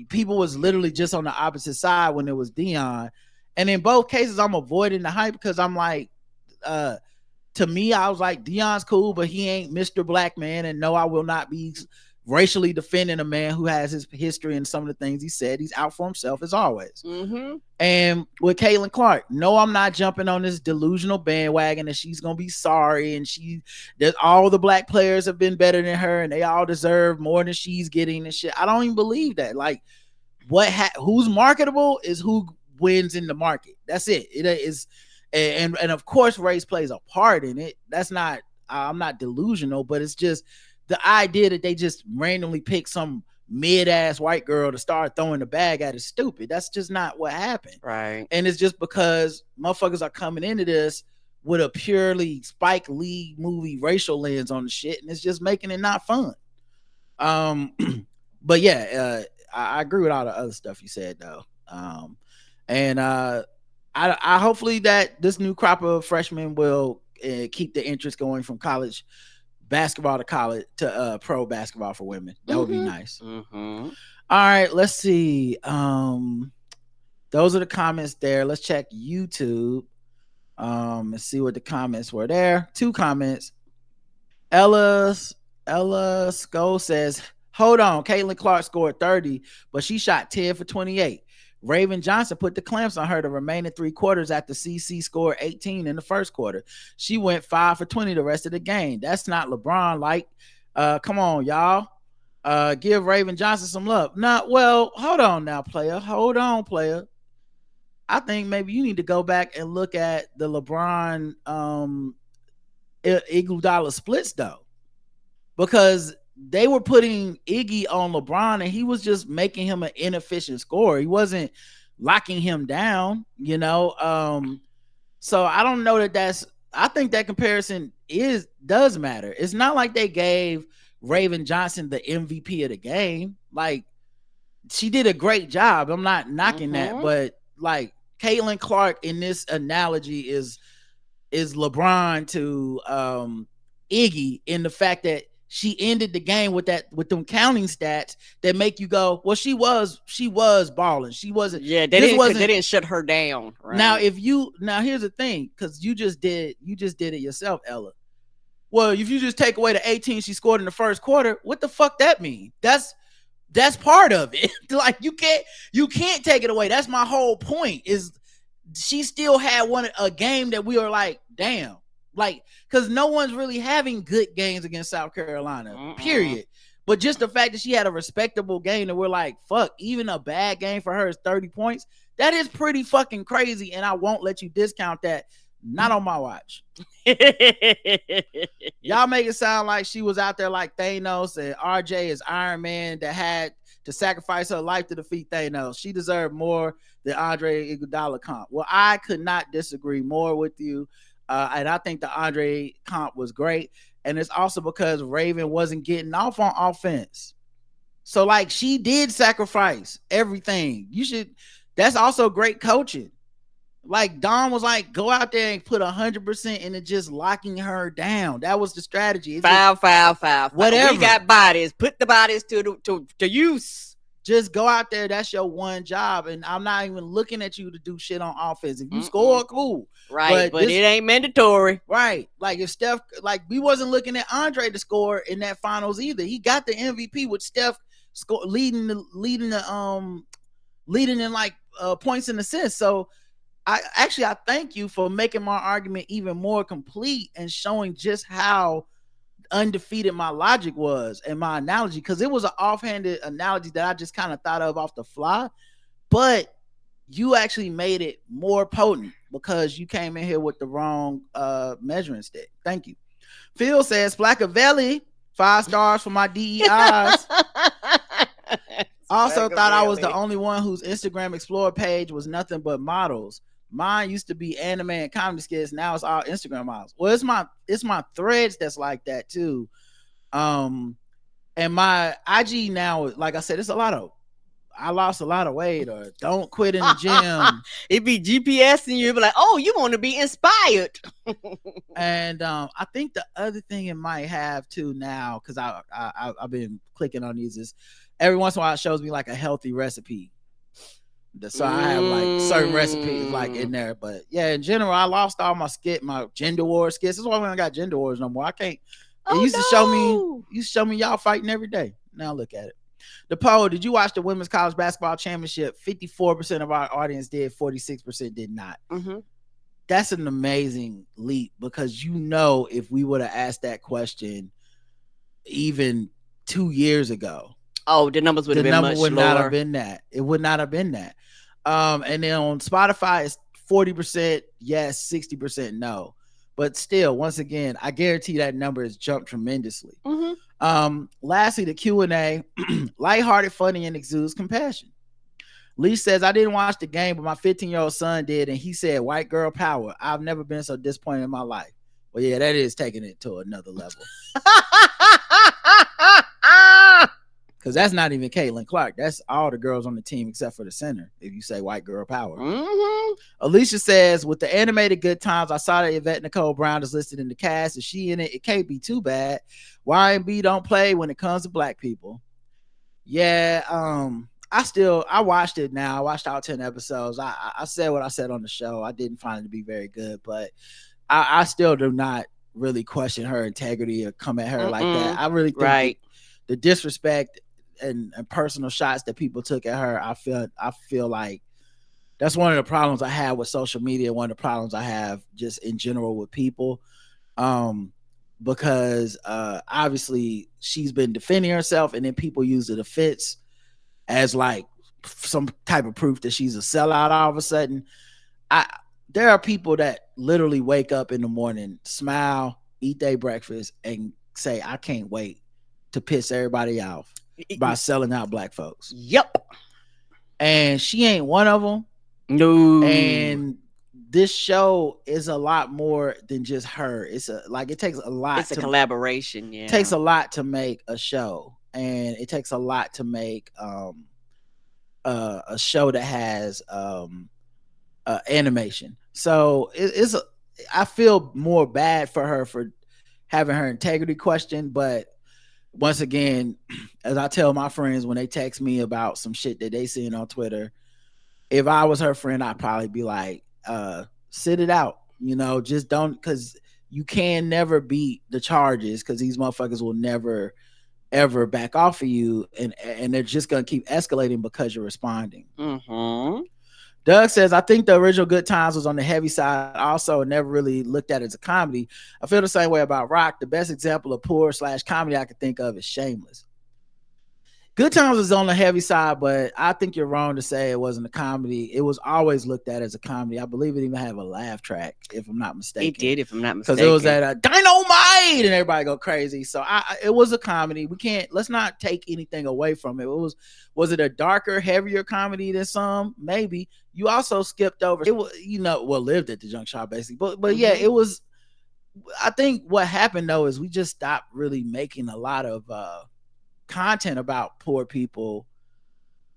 people was literally just on the opposite side when it was Deion. And in both cases, I'm avoiding the hype because I'm like, to me, I was like, Deion's cool, but he ain't Mr. Black Man. And no, I will not be racially defending a man who has his history and some of the things he said. He's out for himself as always. And with Caitlin Clark, no, I'm not jumping on this delusional bandwagon that she's gonna be sorry and that all the black players have been better than her and they all deserve more than she's getting and shit. I don't even believe that. Like, who's marketable is who wins in the market. That's it. It is. And of course race plays a part in it. That's not, I'm not delusional, but it's just the idea that they just randomly pick some mid-ass white girl to start throwing the bag at is stupid. That's just not what happened. Right. And it's just because motherfuckers are coming into this with a purely Spike Lee movie racial lens on the shit, and it's just making it not fun. But yeah, I agree with all the other stuff you said though. I hopefully that this new crop of freshmen will keep the interest going from college basketball to pro basketball for women. That would be nice. All right, let's see. Those are the comments there. Let's check YouTube. Let's see what the comments were there. 2 comments. Ella Sko says, hold on, Caitlin Clark scored 30, but she shot 10 for 28. Raven Johnson put the clamps on her the remaining 3 quarters after CC scored 18 in the first quarter. She went 5 for 20 the rest of the game. That's not LeBron like. Come on, y'all. Give Raven Johnson some love. Well, hold on now, player. Hold on, player. I think maybe you need to go back and look at the LeBron Iguodala splits though, because they were putting Iggy on LeBron and he was just making him an inefficient scorer. He wasn't locking him down, so I don't know I think that comparison does matter. It's not like they gave Raven Johnson the MVP of the game. Like, she did a great job. I'm not knocking that, but like Caitlin Clark in this analogy is LeBron to Iggy in the fact that she ended the game with them counting stats that make you go, well, she was balling. She wasn't. Yeah, they didn't shut her down. Right? Now here's the thing, because you just did it yourself, Ella. Well, if you just take away the 18 she scored in the first quarter, what the fuck that mean? That's part of it. Like, you can't take it away. That's my whole point. Is she still had a game that we were like, damn. Like, because no one's really having good games against South Carolina, period. But just the fact that she had a respectable game that we're like, fuck, even a bad game for her is 30 points. That is pretty fucking crazy, and I won't let you discount that. Not on my watch. Y'all make it sound like she was out there like Thanos and RJ is Iron Man that had to sacrifice her life to defeat Thanos. She deserved more than Andre Iguodala comp. Well, I could not disagree more with you. And I think the Andre comp was great. And it's also because Raven wasn't getting off on offense. So like she did sacrifice everything. That's also great coaching. Like Don was like, go out there and put 100% into just locking her down. That was the strategy. Foul. Whatever. We got bodies. Put the bodies to use. Just go out there. That's your one job. And I'm not even looking at you to do shit on offense. If you score, cool. Right. But it ain't mandatory. Right. Like if Steph, like we wasn't looking at Andre to score in that finals either. He got the MVP with Steph leading in like points and assists. So I thank you for making my argument even more complete and showing just how undefeated my logic was and my analogy, because it was an offhanded analogy that I just kind of thought of off the fly, but you actually made it more potent because you came in here with the wrong measuring stick. Thank you. Phil says Blackavelli, 5 stars for my DEIs. Also thought I was the only one whose Instagram Explorer page was nothing but models. Mine used to be anime and comedy skits. Now it's all Instagram models. Well, it's my threads that's like that too. And my IG now, like I said, I lost a lot of weight, or don't quit in the gym. It be GPS and you be like, oh, you want to be inspired. And I think the other thing it might have too now, because I've been clicking on these, is every once in a while it shows me like a healthy recipe. So I have like certain recipes like in there, but yeah, in general, I lost all my gender war skits. That's why when I got gender wars no more. I can't. It used to show me y'all fighting every day. Now look at it. The poll: did you watch the women's college basketball championship? 54% of our audience did. 46% did not. Mm-hmm. That's an amazing leap, because if we would have asked that question even 2 years ago, the numbers would have been much lower. Not have been that. It would not have been that. And then on Spotify, it's 40% yes, 60% no. But still, once again, I guarantee that number has jumped tremendously. Mm-hmm. Lastly, the Q&A, lighthearted, funny, and exudes compassion. Lee says, I didn't watch the game, but my 15-year-old son did, and he said, white girl power. I've never been so disappointed in my life. Well, yeah, that is taking it to another level. Because that's not even Caitlin Clark. That's all the girls on the team except for the center, if you say white girl power. Mm-hmm. Alicia says, with the animated Good Times, I saw that Yvette Nicole Brown is listed in the cast. Is she in it? It can't be too bad. Y&B don't play when it comes to black people. Yeah, I watched it now. I watched all 10 episodes. I said what I said on the show. I didn't find it to be very good, but I still do not really question her integrity or come at her like that. I really think the disrespect and personal shots that people took at her, I feel like that's one of the problems I have with social media. One of the problems I have just in general with people, because obviously she's been defending herself, and then people use the defense as like some type of proof that she's a sellout all of a sudden. There are people that literally wake up in the morning, smile, eat their breakfast, and say, I can't wait to piss everybody off by selling out black folks. Yep. And she ain't one of them. No. And this show is a lot more than just her. It takes a lot. It's a collaboration. Yeah. It takes a lot to make a show, and it takes a lot to make a show that has animation. So I feel more bad for her for having her integrity questioned, but once again, as I tell my friends when they text me about some shit that they seen on Twitter, if I was her friend, I'd probably be like, sit it out, just don't, because you can never beat the charges, because these motherfuckers will never ever back off of you, and they're just gonna keep escalating because you're responding. Mm-hmm. Doug says, I think the original Good Times was on the heavy side also, never really looked at it as a comedy. I feel the same way about Rock. The best example of poor / comedy I could think of is Shameless. Good Times was on the heavy side, but I think you're wrong to say it wasn't a comedy. It was always looked at as a comedy. I believe it even had a laugh track, if I'm not mistaken. It did, if I'm not mistaken. Because it was at Dynamite! Wade, and everybody go crazy. So it was a comedy. Let's not take anything away from it. Was it a darker, heavier comedy than some? Maybe. You also skipped over it. Was, lived at the junk shop basically, but yeah, it was. I think what happened though is we just stopped really making a lot of content about poor people,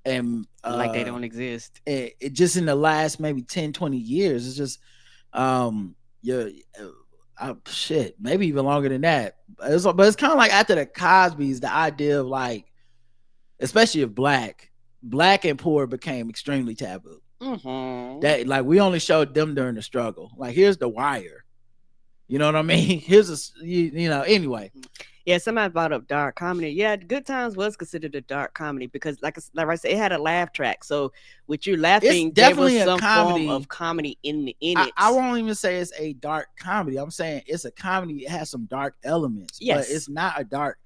and like they don't exist. It just in the last maybe 10-20 years, it's just shit, maybe even longer than that. But it's kind of like after the Cosbys, the idea of like, especially if black and poor became extremely taboo. That like we only showed them during the struggle. Like here's The Wire. You know what I mean? Here's anyway. Yeah, somebody brought up dark comedy. Yeah, Good Times was considered a dark comedy because, like I said, it had a laugh track. So, with you laughing, there was some form of comedy in it. I won't even say it's a dark comedy. I'm saying it's a comedy. It has some dark elements. Yes. But it's not a dark,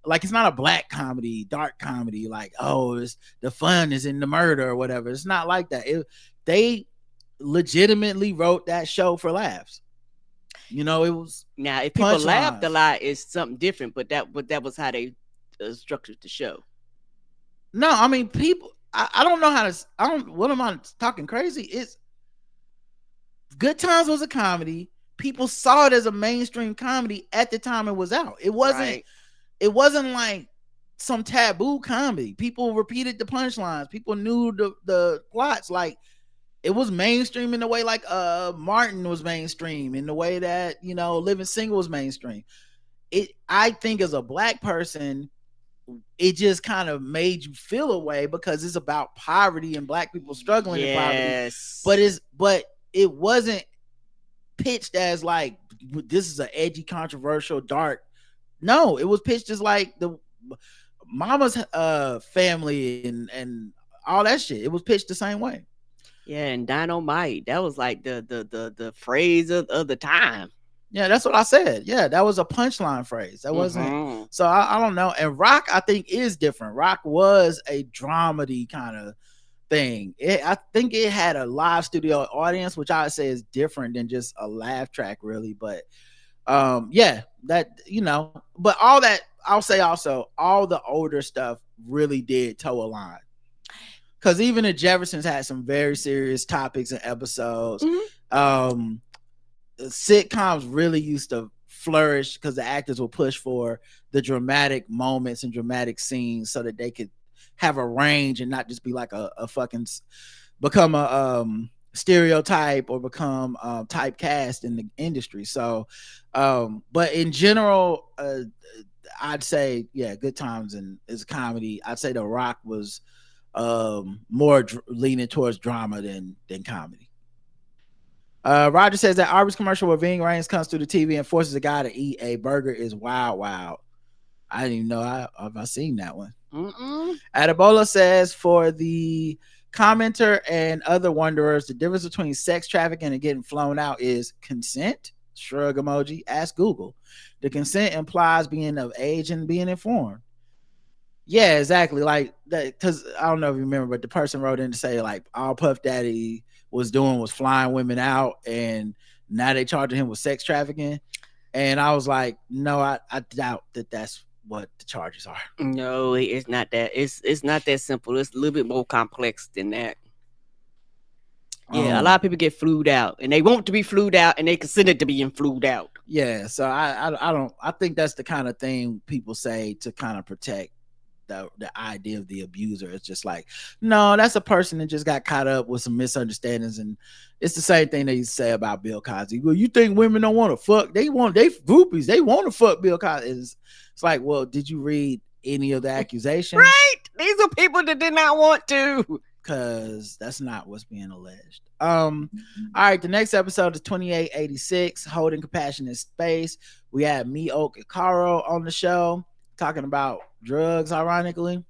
like it's not a black comedy, dark comedy. Like, it's the fun is in the murder or whatever. It's not like that. They legitimately wrote that show for laughs. It was now if people laughed a lot, it's something different. But that was how they structured the show. No, I mean people. I don't know how to. What am I talking crazy? It's Good Times was a comedy. People saw it as a mainstream comedy at the time it was out. It wasn't. Right. It wasn't like some taboo comedy. People repeated the punchlines. People knew the plots. Like. It was mainstream in the way like Martin was mainstream, in the way that Living Single was mainstream. I think as a black person, it just kind of made you feel a way because it's about poverty and black people struggling in poverty. But it wasn't pitched as like this is an edgy, controversial, dark. No, it was pitched as like the Mama's family and all that shit. It was pitched the same way. Yeah, and Dynamite, that was like the phrase of the time. Yeah, that's what I said. Yeah, that was a punchline phrase. That wasn't. So I don't know. And rock, I think, is different. Rock was a dramedy kind of thing. I think it had a live studio audience, which I would say is different than just a laugh track, really. But yeah, that But all that I'll say also, all the older stuff really did toe a line. Because even the Jeffersons had some very serious topics and episodes. Sitcoms really used to flourish because the actors will push for the dramatic moments and dramatic scenes so that they could have a range and not just be like a fucking become a stereotype or become typecast in the industry. So, but in general, I'd say, yeah, Good Times is comedy. I'd say The Rock was more leaning towards drama than comedy. Roger says that Arby's commercial where Ving Rhames comes through the TV and forces a guy to eat a burger is wild. I didn't even know I've seen that one. Adebola says for the commenter and other wanderers, the difference between sex trafficking and getting flown out is consent. Shrug emoji. Ask Google. The consent implies being of age and being informed. Yeah, exactly. Like that, because I don't know if you remember, but the person wrote in to say like all Puff Daddy was doing was flying women out, and now they charging him with sex trafficking. And I was like, no, I doubt that that's what the charges are. No, it's not that. It's not that simple. It's a little bit more complex than that. Yeah, a lot of people get flued out, and they want to be flued out, and they consider to being flued out. Yeah, so I think that's the kind of thing people say to kind of protect the idea of the abuser. It's just like, no, that's a person that just got caught up with some misunderstandings, and it's the same thing they say about Bill Cosby. Well, you think women don't want to fuck? They groupies. They want to fuck Bill Cosby. It's like, well, did you read any of the accusations? Right. These are people that did not want to. Because that's not what's being alleged. All right, the next episode is 2886, Holding Compassionate Space. We had Mioka Caro on the show talking about drugs, ironically.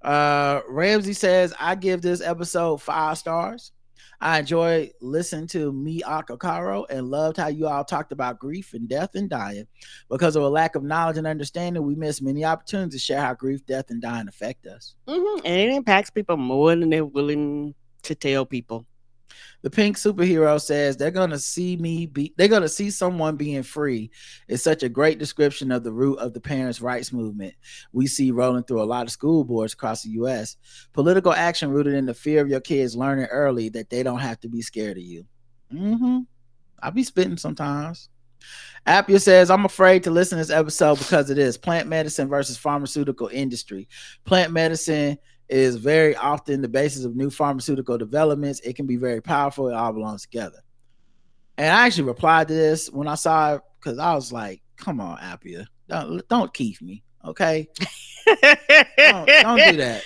Ramsey says, I give this episode 5 stars. I enjoyed listening to Mioka Caro and loved how you all talked about grief and death and dying. Because of a lack of knowledge and understanding, we miss many opportunities to share how grief, death, and dying affect us. And it impacts people more than they're willing to tell people. The pink superhero says they're gonna see someone being free. It's such a great description of the root of the parents' rights movement we see rolling through a lot of school boards across the US. Political action rooted in the fear of your kids learning early that they don't have to be scared of you. I be spitting sometimes. Appia says, I'm afraid to listen to this episode because it is plant medicine versus pharmaceutical industry. Plant medicine is very often the basis of new pharmaceutical developments. It can be very powerful. It all belongs together. And I actually replied to this when I saw it because I was like, come on, Appia. Don't keep me, okay? don't do that.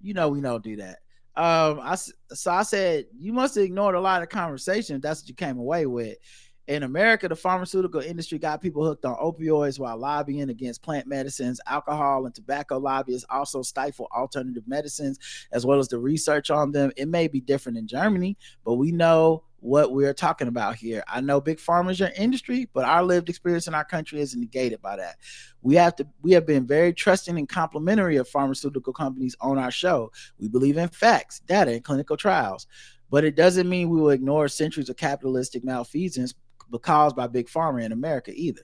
You know we don't do that. I said, you must have ignored a lot of conversation if that's what you came away with. In America, the pharmaceutical industry got people hooked on opioids while lobbying against plant medicines. Alcohol and tobacco lobbyists also stifle alternative medicines as well as the research on them. It may be different in Germany, but we know what we're talking about here. I know big pharma is your industry, but our lived experience in our country is negated by that. We have been very trusting and complimentary of pharmaceutical companies on our show. We believe in facts, data, and clinical trials, but it doesn't mean we will ignore centuries of capitalistic malfeasance caused by big pharma in America either.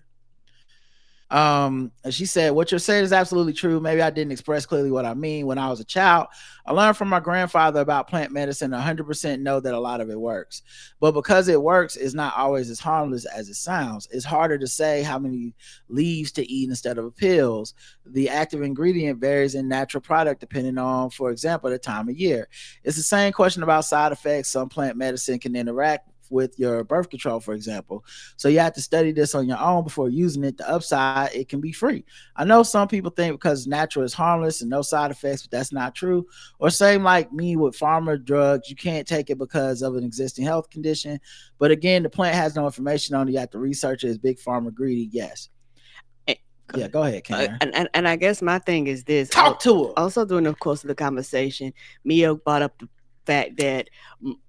And she said, what you're saying is absolutely true. Maybe I didn't express clearly what I mean. When I was a child, I learned from my grandfather about plant medicine. 100% know that a lot of it works, but because it works, it's not always as harmless as it sounds. It's harder to say how many leaves to eat instead of pills. The active ingredient varies in natural product depending on, for example, the time of year. It's the same question about side effects. Some plant medicine can interact with your birth control, for example. So you have to study this on your own before using it. The upside, it can be free. I know some people think because natural is harmless and no side effects, but that's not true. Or same like me with pharma drugs, you can't take it because of an existing health condition. But again, the plant has no information on it. You have to research it. Is big pharma greedy? Yes. Yeah, go ahead, Karen. And I guess my thing is this. Talk to her. Also, during the course of the conversation, Mia brought up the fact that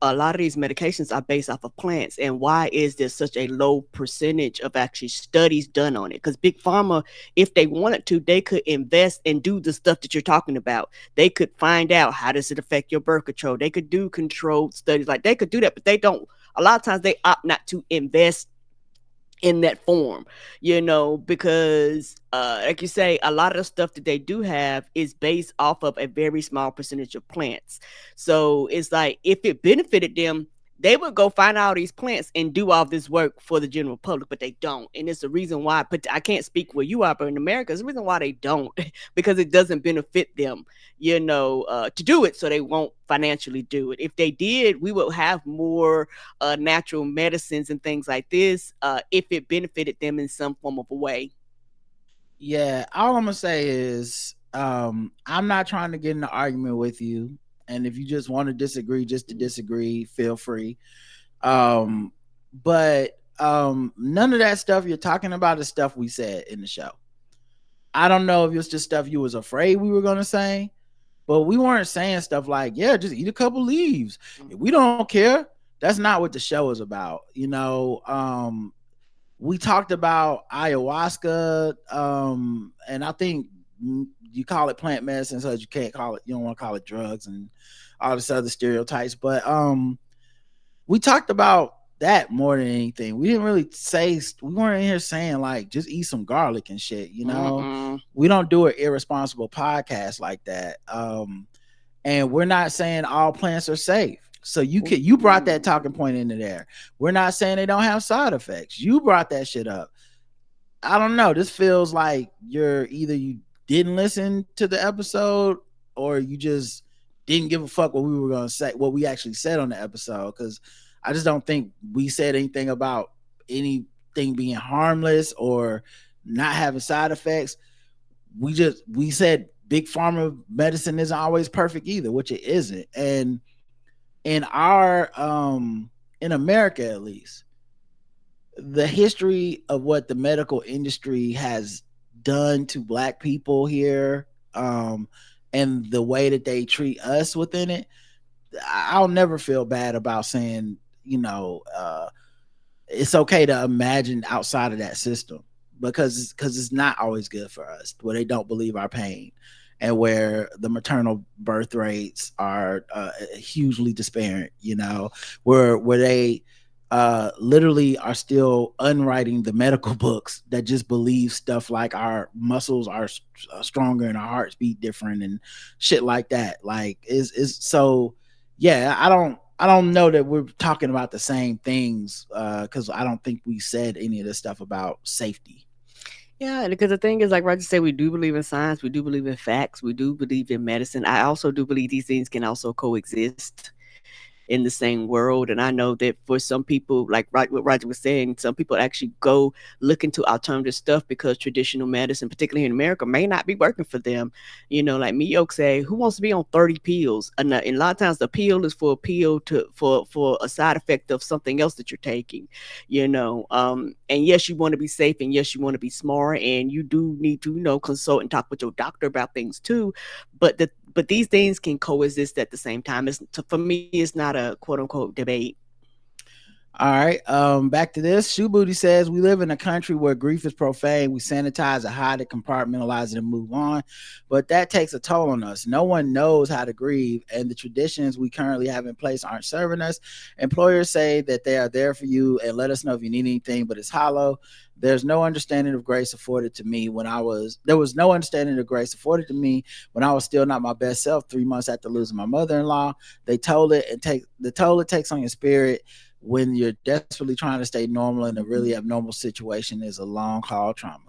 a lot of these medications are based off of plants, and why is there such a low percentage of actually studies done on it? Because big pharma, if they wanted to, they could invest and do the stuff that you're talking about. They could find out how does it affect your birth control. They could do controlled studies, like they could do that, but they don't. A lot of times they opt not to invest in that form, because like you say, a lot of the stuff that they do have is based off of a very small percentage of plants. So it's like, if it benefited them, they would go find all these plants and do all this work for the general public, but they don't. And it's the reason why, but I can't speak where you are, but in America, it's the reason why they don't, because it doesn't benefit them, to do it. So they won't financially do it. If they did, we would have more natural medicines and things like this if it benefited them in some form of a way. Yeah, all I'm gonna say is I'm not trying to get in an argument with you. And if you just want to disagree, just to disagree, feel free. But none of that stuff you're talking about is stuff we said in the show. I don't know if it's just stuff you was afraid we were going to say, but we weren't saying stuff like, yeah, just eat a couple leaves. We don't care. That's not what the show is about. We talked about ayahuasca, and I think you call it plant medicine so that you don't want to call it drugs and all this other stereotypes. But we talked about that more than anything. We didn't really we weren't in here saying like just eat some garlic and shit, We don't do an irresponsible podcast like that. And we're not saying all plants are safe. So you brought that talking point into there. We're not saying they don't have side effects. You brought that shit up. I don't know. This feels like you didn't listen to the episode, or you just didn't give a fuck what we were going to say, what we actually said on the episode. Because I just don't think we said anything about anything being harmless or not having side effects. We said big pharma medicine isn't always perfect either, which it isn't. And in in America, at least, the history of what the medical industry has done to Black people here, and the way that they treat us within it, I'll never feel bad about saying, it's okay to imagine outside of that system, because it's not always good for us, where they don't believe our pain. and where the maternal birth rates are hugely disparate, where they literally are still unwriting the medical books that just believe stuff like our muscles are stronger and our hearts beat different and shit like that. Like is so yeah, I don't know that we're talking about the same things because I don't think we said any of this stuff about safety. Yeah, because the thing is, like Roger said, we do believe in science, we do believe in facts, we do believe in medicine. I also do believe these things can also coexist in the same world. And I know that for some people, like what Roger was saying, some people actually go look into alternative stuff because traditional medicine, particularly in America, may not be working for them. Like me, Oak say, who wants to be on 30 pills? And a lot of times the pill is for a pill for a side effect of something else that you're taking, and yes, you want to be safe, and yes, you want to be smart, and you do need to, consult and talk with your doctor about things too. But these things can coexist at the same time. For me, it's not a quote unquote debate. All right. Back to this. Shoe Booty says we live in a country where grief is profane. We sanitize it, hide it, compartmentalize it, and move on. But that takes a toll on us. No one knows how to grieve, and the traditions we currently have in place aren't serving us. Employers say that they are there for you and let us know if you need anything, but it's hollow. There's no understanding of grace afforded to me there was no understanding of grace afforded to me when I was still not my best self 3 months after losing my mother-in-law. The toll it takes on your spirit when you're desperately trying to stay normal in a really abnormal situation is a long haul trauma.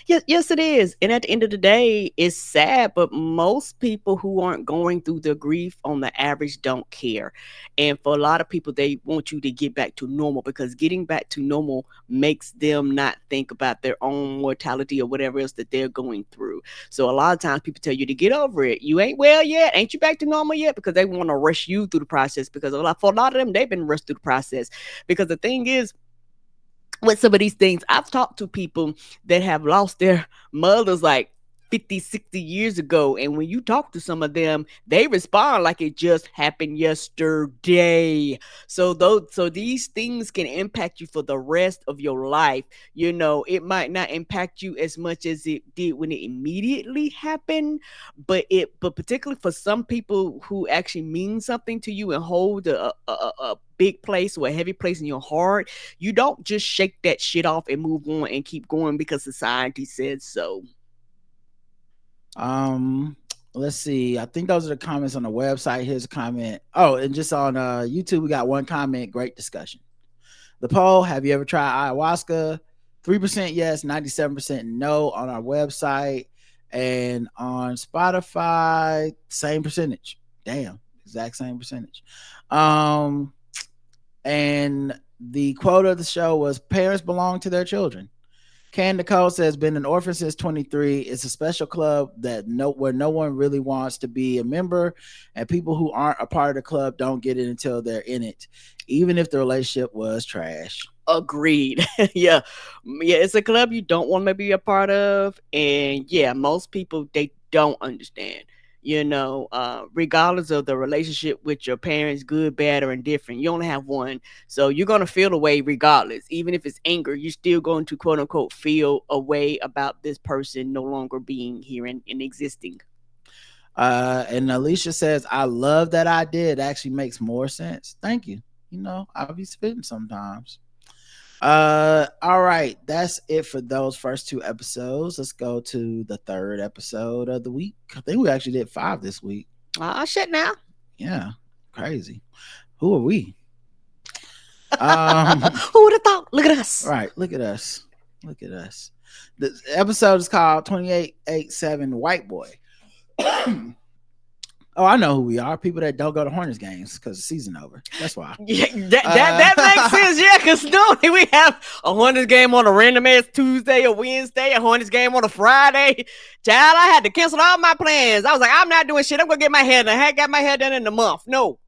Yes, it is. And at the end of the day, it's sad, but most people who aren't going through the grief on the average don't care. And for a lot of people, they want you to get back to normal because getting back to normal makes them not think about their own mortality or whatever else that they're going through. So a lot of times people tell you to get over it. You ain't well yet. Ain't you back to normal yet? Because they want to rush you through the process because for a lot of them, they've been rushed through the process. Because the thing is, with some of these things, I've talked to people that have lost their mothers like 50, 60 years ago. And when you talk to some of them, they respond like it just happened yesterday. So these things can impact you for the rest of your life. It might not impact you as much as it did when it immediately happened, but particularly for some people who actually mean something to you and hold a big place or a heavy place in your heart, you don't just shake that shit off and move on and keep going because society says so. Let's see. I think those are the comments on the website. Here's a comment. Oh, and just on YouTube, we got one comment. Great discussion. The poll: have you ever tried ayahuasca? 3% yes, 97% no on our website, and on Spotify, same percentage. Damn, exact same percentage. And the quote of the show was: parents belong to their children. Can Nicole says, been an orphan since 23. It's a special club where no one really wants to be a member, and people who aren't a part of the club don't get it until they're in it, even if the relationship was trash. Agreed. Yeah, it's a club you don't want to be a part of, and yeah, most people, they don't understand. Regardless of the relationship with your parents, good, bad, or indifferent, you only have one. So you're going to feel a way regardless. Even if it's anger, you're still going to quote unquote feel a way about this person no longer being here and existing. And Alicia says, I love that idea. It actually makes more sense. Thank you. I'll be spitting sometimes. All right, that's it for those first 2 episodes. Let's go to the 3rd episode of the week. I think we actually did 5 this week. Shit now. Yeah, crazy. Who are we? Who would have thought? Look at us. Right, look at us. The episode is called 2887 White Boy. Oh, I know who we are. People that don't go to Hornets games because the season over. That's why. Yeah, that makes sense. Yeah, because normally we have a Hornets game on a random ass Tuesday or Wednesday, a Hornets game on a Friday. Child, I had to cancel all my plans. I was like, I'm not doing shit. I'm gonna get my hair done. I got my hair done in a month. No.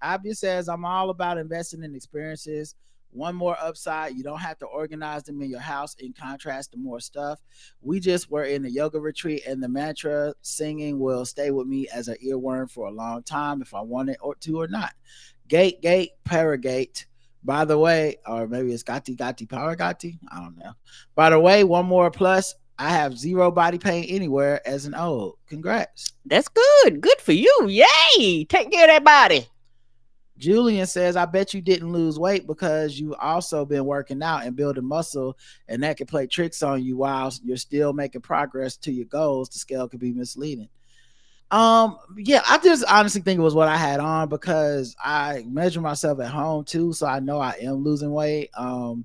Abby says, I'm all about investing in experiences. One more upside, you don't have to organize them in your house in contrast to more stuff. We just were in a yoga retreat and the mantra singing will stay with me as an earworm for a long time if I want it or not. Gate, paragate. By the way, or maybe it's Gati, Paragati. I don't know. By the way, one more plus. I have zero body pain anywhere as an old. Congrats. That's good. Good for you. Yay. Take care of that body. Julian says, I bet you didn't lose weight because you've also been working out and building muscle, and that can play tricks on you while you're still making progress to your goals. The scale could be misleading. Yeah, I just honestly think it was what I had on because I measure myself at home too, so I know I am losing weight. I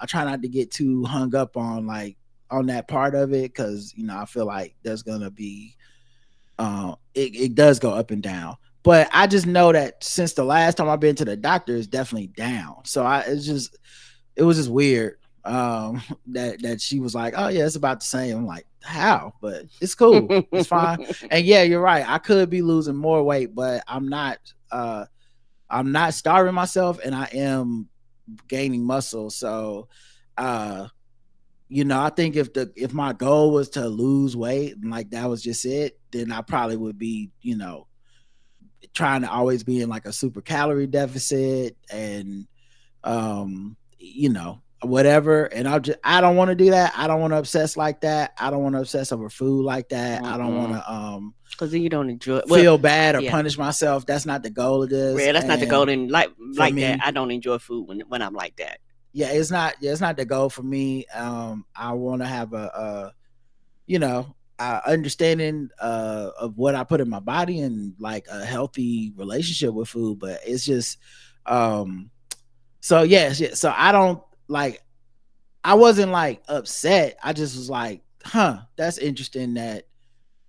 try not to get too hung up on that part of it because I feel like there's gonna be it does go up and down. But I just know that since the last time I've been to the doctor, it's definitely down. So it was just weird that she was like, oh yeah, it's about the same. I'm like, how? But it's cool. It's fine. And yeah, you're right. I could be losing more weight, but I'm not starving myself, and I am gaining muscle. So I think if my goal was to lose weight and like that was just it, then I probably would be, trying to always be in like a super calorie deficit and whatever. And I don't want to do that. I don't want to obsess like that. I don't want to obsess over food like that. I don't want to because then you don't enjoy it. Feel bad or punish myself. That's not the goal of this. Yeah, that's not the goal. And like me, that, I don't enjoy food when I'm like that. Yeah, it's not the goal for me. I want to have a understanding of what I put in my body and like a healthy relationship with food. But it's just so I don't like, I wasn't like upset. I just was like, that's interesting that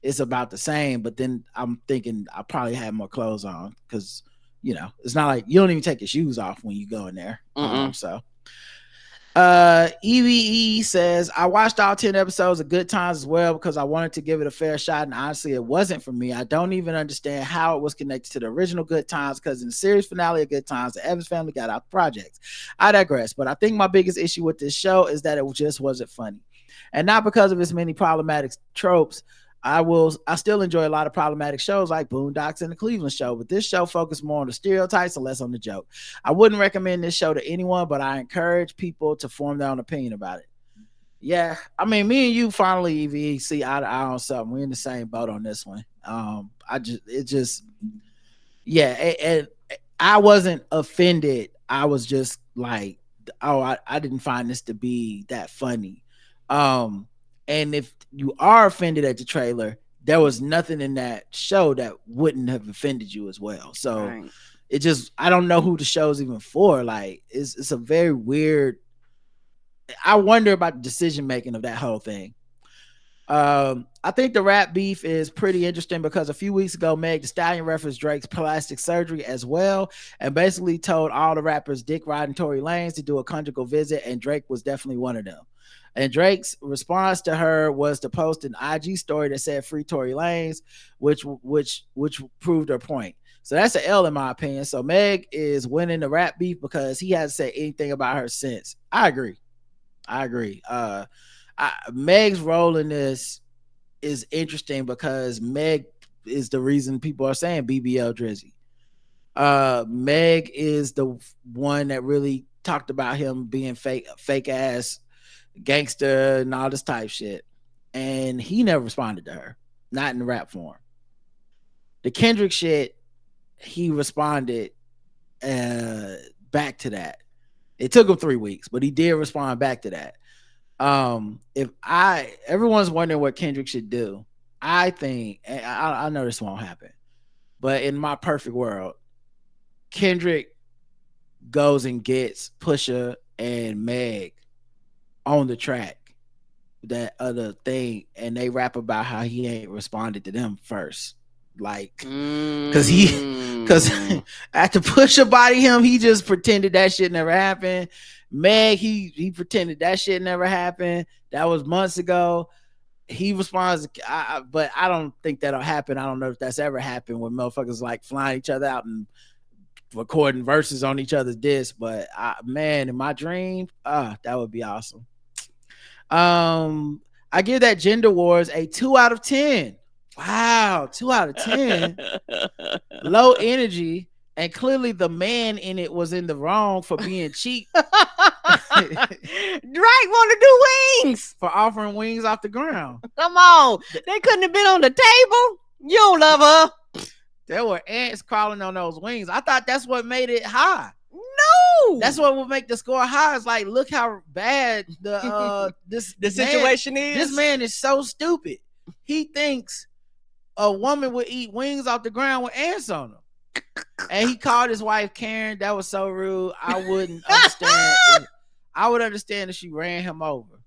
it's about the same. But then I'm thinking I probably had more clothes on because it's not like you don't even take your shoes off when you go in there. So EVE says, I watched all 10 episodes of Good Times as well because I wanted to give it a fair shot, and honestly it wasn't for me. I don't even understand how it was connected to the original Good Times because in the series finale of Good Times, the Evans family got out the projects. I digress, but I think my biggest issue with this show is that it just wasn't funny, and not because of its many problematic tropes. I still enjoy a lot of problematic shows like Boondocks and The Cleveland Show, but this show focused more on the stereotypes and less on the joke. I wouldn't recommend this show to anyone, but I encourage people to form their own opinion about it. Yeah, I mean, me and you finally, EVE, see eye to eye on something. We're in the same boat on this one. And I wasn't offended. I was just like, oh, I didn't find this to be that funny. And if you are offended at the trailer, there was nothing in that show that wouldn't have offended you as well. So right. It just, I don't know who the show's even for. Like, it's a very weird, I wonder about the decision making of that whole thing. I think the rap beef is pretty interesting because a few weeks ago, Meg Thee Stallion referenced Drake's plastic surgery as well, and basically told all the rappers Dick riding Tory Lanez to do a conjugal visit, and Drake was definitely one of them. And Drake's response to her was to post an IG story that said "Free Tory Lanez," which proved her point. So that's an L in my opinion. So Meg is winning the rap beef because he hasn't said anything about her since. I agree. Meg's role in this is interesting because Meg is the reason people are saying BBL Drizzy. Meg is the one that really talked about him being fake ass gangster and all this type shit, and he never responded to her, not in the rap form. The Kendrick shit, he responded back to that. It took him 3 weeks, but he did respond back to that. Everyone's wondering what Kendrick should do. I think, I know this won't happen, but in my perfect world, Kendrick goes and gets Pusha and Meg on the track, that other thing, and they rap about how he ain't responded to them first. Like, because after Pusha body him, he just pretended that shit never happened. Meg, he pretended that shit never happened. That was months ago. He responds, but I don't think that'll happen. I don't know if that's ever happened when motherfuckers like flying each other out and recording verses on each other's disc. But man, in my dream, that would be awesome. I give that Gender Wars a 2 out of 10. Wow, 2 out of 10. Low energy, and clearly the man in it was in the wrong for being cheap. want to do wings for offering wings off the ground. Come on, they couldn't have been on the table. You don't love her. There were ants crawling on those wings. I thought that's what made it high. No, that's what would make the score high. It's like, look how bad the situation is. This man is so stupid. He thinks a woman would eat wings off the ground with ants on them. And he called his wife Karen. That was so rude. I wouldn't understand. I would understand if she ran him over.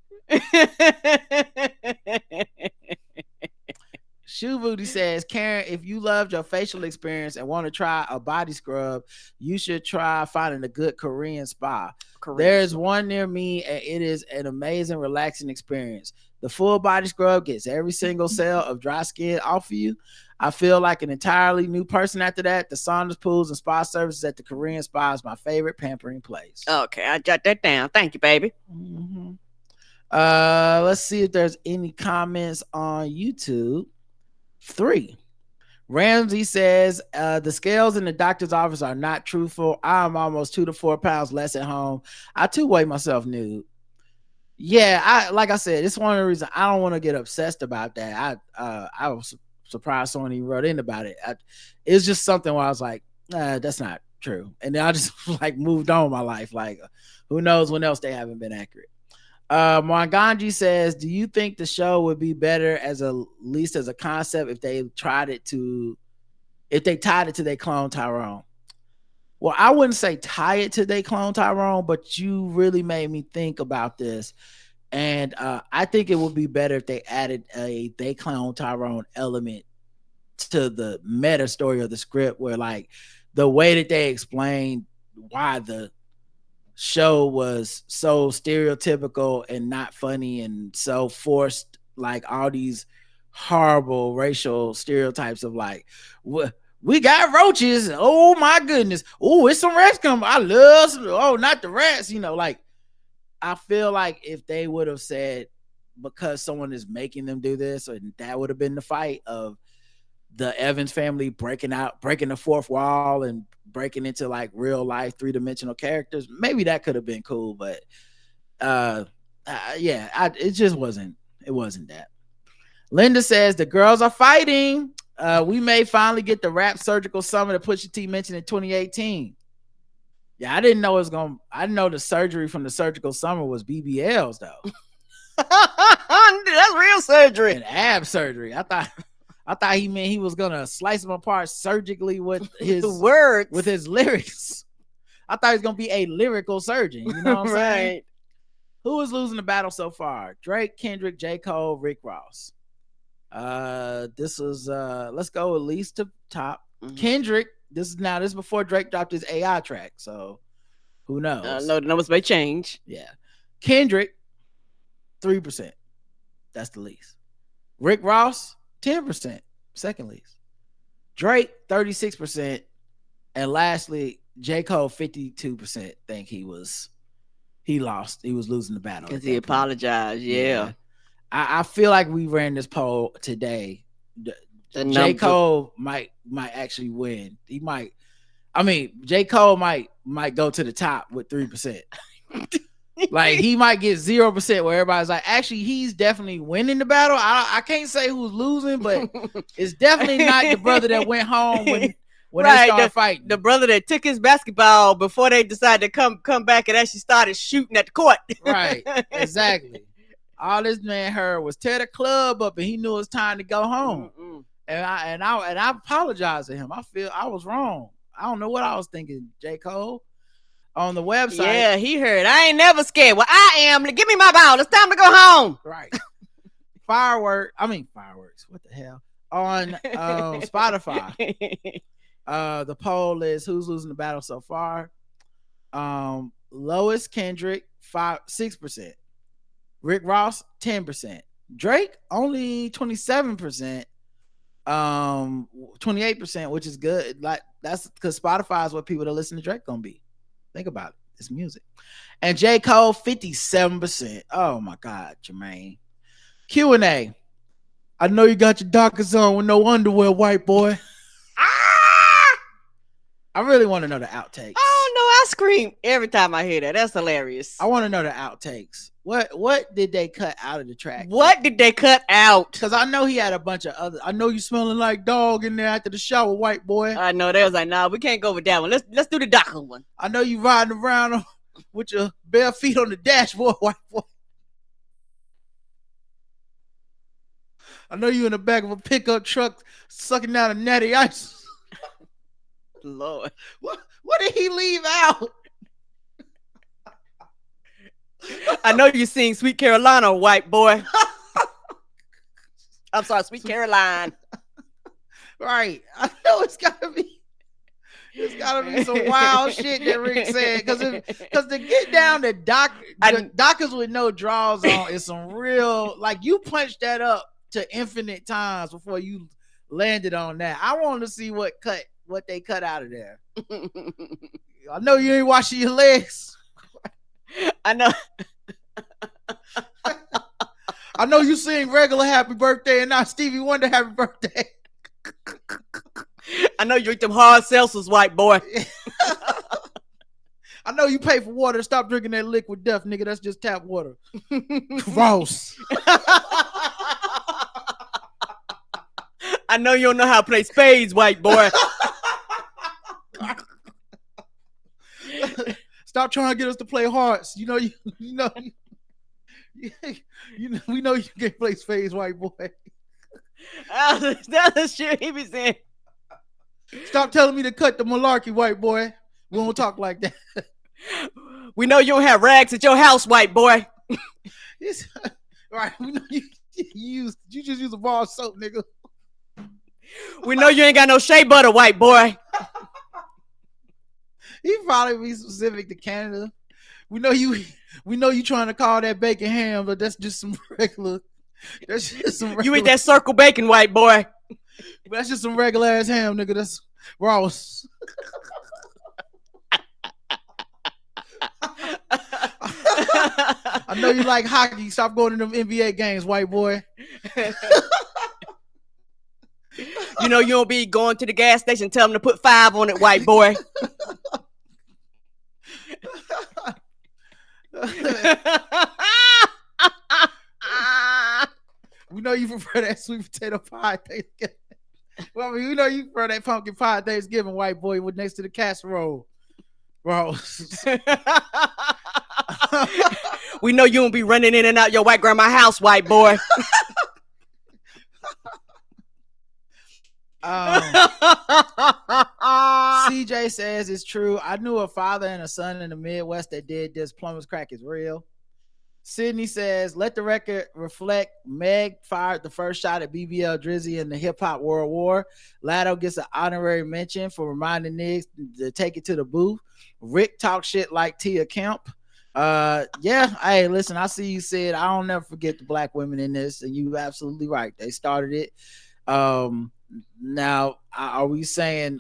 Shoe Booty says, Karen, if you loved your facial experience and want to try a body scrub, you should try finding a good Korean spa. There's one near me, and it is an amazing, relaxing experience. The full body scrub gets every single cell of dry skin off of you. I feel like an entirely new person after that. The saunas, pools, and spa services at the Korean spa is my favorite pampering place. Okay, I jot that down. Thank you, baby. Mm-hmm. Let's see if there's any comments on YouTube. 3. Ramsey says, the scales in the doctor's office are not truthful. I'm almost 2 to 4 pounds less at home. I too weigh myself nude. Yeah, like I said, it's one of the reasons I don't want to get obsessed about that. I was surprised someone even wrote in about it. It's just something where I was like, that's not true. And then I just like moved on with my life. Like, who knows when else they haven't been accurate. Mwanganji says, do you think the show would be better at least as a concept if they tied it to they clone Tyrone? Well, I wouldn't say tie it to they clone Tyrone, but you really made me think about this. And I think it would be better if they added a they clone Tyrone element to the meta story of the script, where like the way that they explained why the show was so stereotypical and not funny and so forced, like all these horrible racial stereotypes of like, we got roaches. Oh my goodness. Oh, it's some rats coming. I love some, oh, not the rats. You know, like I feel like if they would have said, because someone is making them do this, or that would have been the fight of the Evans family breaking the fourth wall and breaking into like real life 3-dimensional characters. Maybe that could have been cool, but it just wasn't. It wasn't that. Linda says the girls are fighting. We may finally get the Rap Surgical Summit that Pusha T mentioned in 2018. Yeah, I didn't know I didn't know the surgery from the surgical summer was BBLs though. That's real surgery. And ab surgery. I thought he meant he was gonna slice them apart surgically with his words, with his lyrics. I thought he was gonna be a lyrical surgeon. You know what I'm saying? Who is losing the battle so far? Drake, Kendrick, J. Cole, Rick Ross. This is let's go at least to top. Mm-hmm. Kendrick. This is before Drake dropped his AI track, so who knows? No, the numbers may change. Yeah, Kendrick, 3%. That's the least. Rick Ross, 10%, second least. Drake, 36%, and lastly, J. Cole, 52%. Think he lost. He was losing the battle because he apologized. Yeah. I feel like we ran this poll today. J. Cole might actually win. He might. I mean, J. Cole might go to the top with 3%. Like he might get 0% where everybody's like, actually, he's definitely winning the battle. I can't say who's losing, but it's definitely not the brother that went home when they started fighting. The brother that took his basketball before they decided to come back and actually started shooting at the court. Right, exactly. All this man heard was tear the club up, and he knew it was time to go home. Mm-mm. And I apologize to him. I feel I was wrong. I don't know what I was thinking, J. Cole. On the website. Yeah, he heard. I ain't never scared. Well, I am. Give me my ball. It's time to go home. Right. Fireworks. What the hell? On Spotify. The poll is who's losing the battle so far. Lois, Kendrick, 6%. Rick Ross, 10%. Drake, only 27%. 28%, which is good. Like that's because Spotify is what people that listen to Drake gonna be. Think about it. It's music. And J. Cole, 57%. Oh my God, Jermaine. Q&A. I know you got your Dockers on with no underwear, white boy. I really want to know the outtakes. Oh no, I I scream every time I hear that. That's hilarious. I want to know the outtakes. What did they cut out of the track? What did they cut out? Because I know he had a bunch of other. I know you smelling like dog in there after the shower, white boy. I know they was like, nah, we can't go with that one. Let's do the Docker one. I know you riding around with your bare feet on the dashboard, white boy. I know you in the back of a pickup truck sucking down a natty ice. Lord. What did he leave out? I know you sing Sweet Carolina, white boy. I'm sorry, Sweet Caroline. Right. I know it's gotta be some wild shit that Rick said. Because to get down to Dockers with no draws on is some real, like, you punched that up to infinite times before you landed on that. I want to see what they cut out of there. I know you ain't washing your legs. I know. I know you sing regular happy birthday and not Stevie Wonder happy birthday. I know you eat them hard seltzers, white boy. I know you pay for water. Stop drinking that liquid death, nigga. That's just tap water. Gross. I know you don't know how to play spades, white boy. Stop trying to get us to play hearts. We know you can play spades, white boy. That's the shit he be saying. Stop telling me to cut the malarkey, white boy. We don't talk like that. We know you don't have rags at your house, white boy. Right. We know you just use a bar of soap, nigga. We know you ain't got no shea butter, white boy. He probably be specific to Canada. We know you trying to call that bacon ham, but that's just some regular. That's just some regular. You eat that circle bacon, white boy. That's just some regular ass ham, nigga. That's Ross. I know you like hockey. Stop going to them NBA games, white boy. You know you don't be going to the gas station, tell them to put 5 on it, white boy. We know you prefer that sweet potato pie Thanksgiving. Well, we know you prefer that pumpkin pie Thanksgiving, white boy, with next to the casserole. Bro. We know you don't be running in and out your white grandma house, white boy. CJ says it's true. I knew a father and a son in the Midwest that did this. Plumber's crack is real. Sydney says, let the record reflect Meg fired the first shot at BBL Drizzy in the hip hop world war. Latto gets an honorary mention for reminding niggas to take it to the booth. Rick talks shit like Tia Kemp. Yeah, hey, listen, I see you said I don't never forget the black women in this, and you absolutely right. They started it. Now, are we saying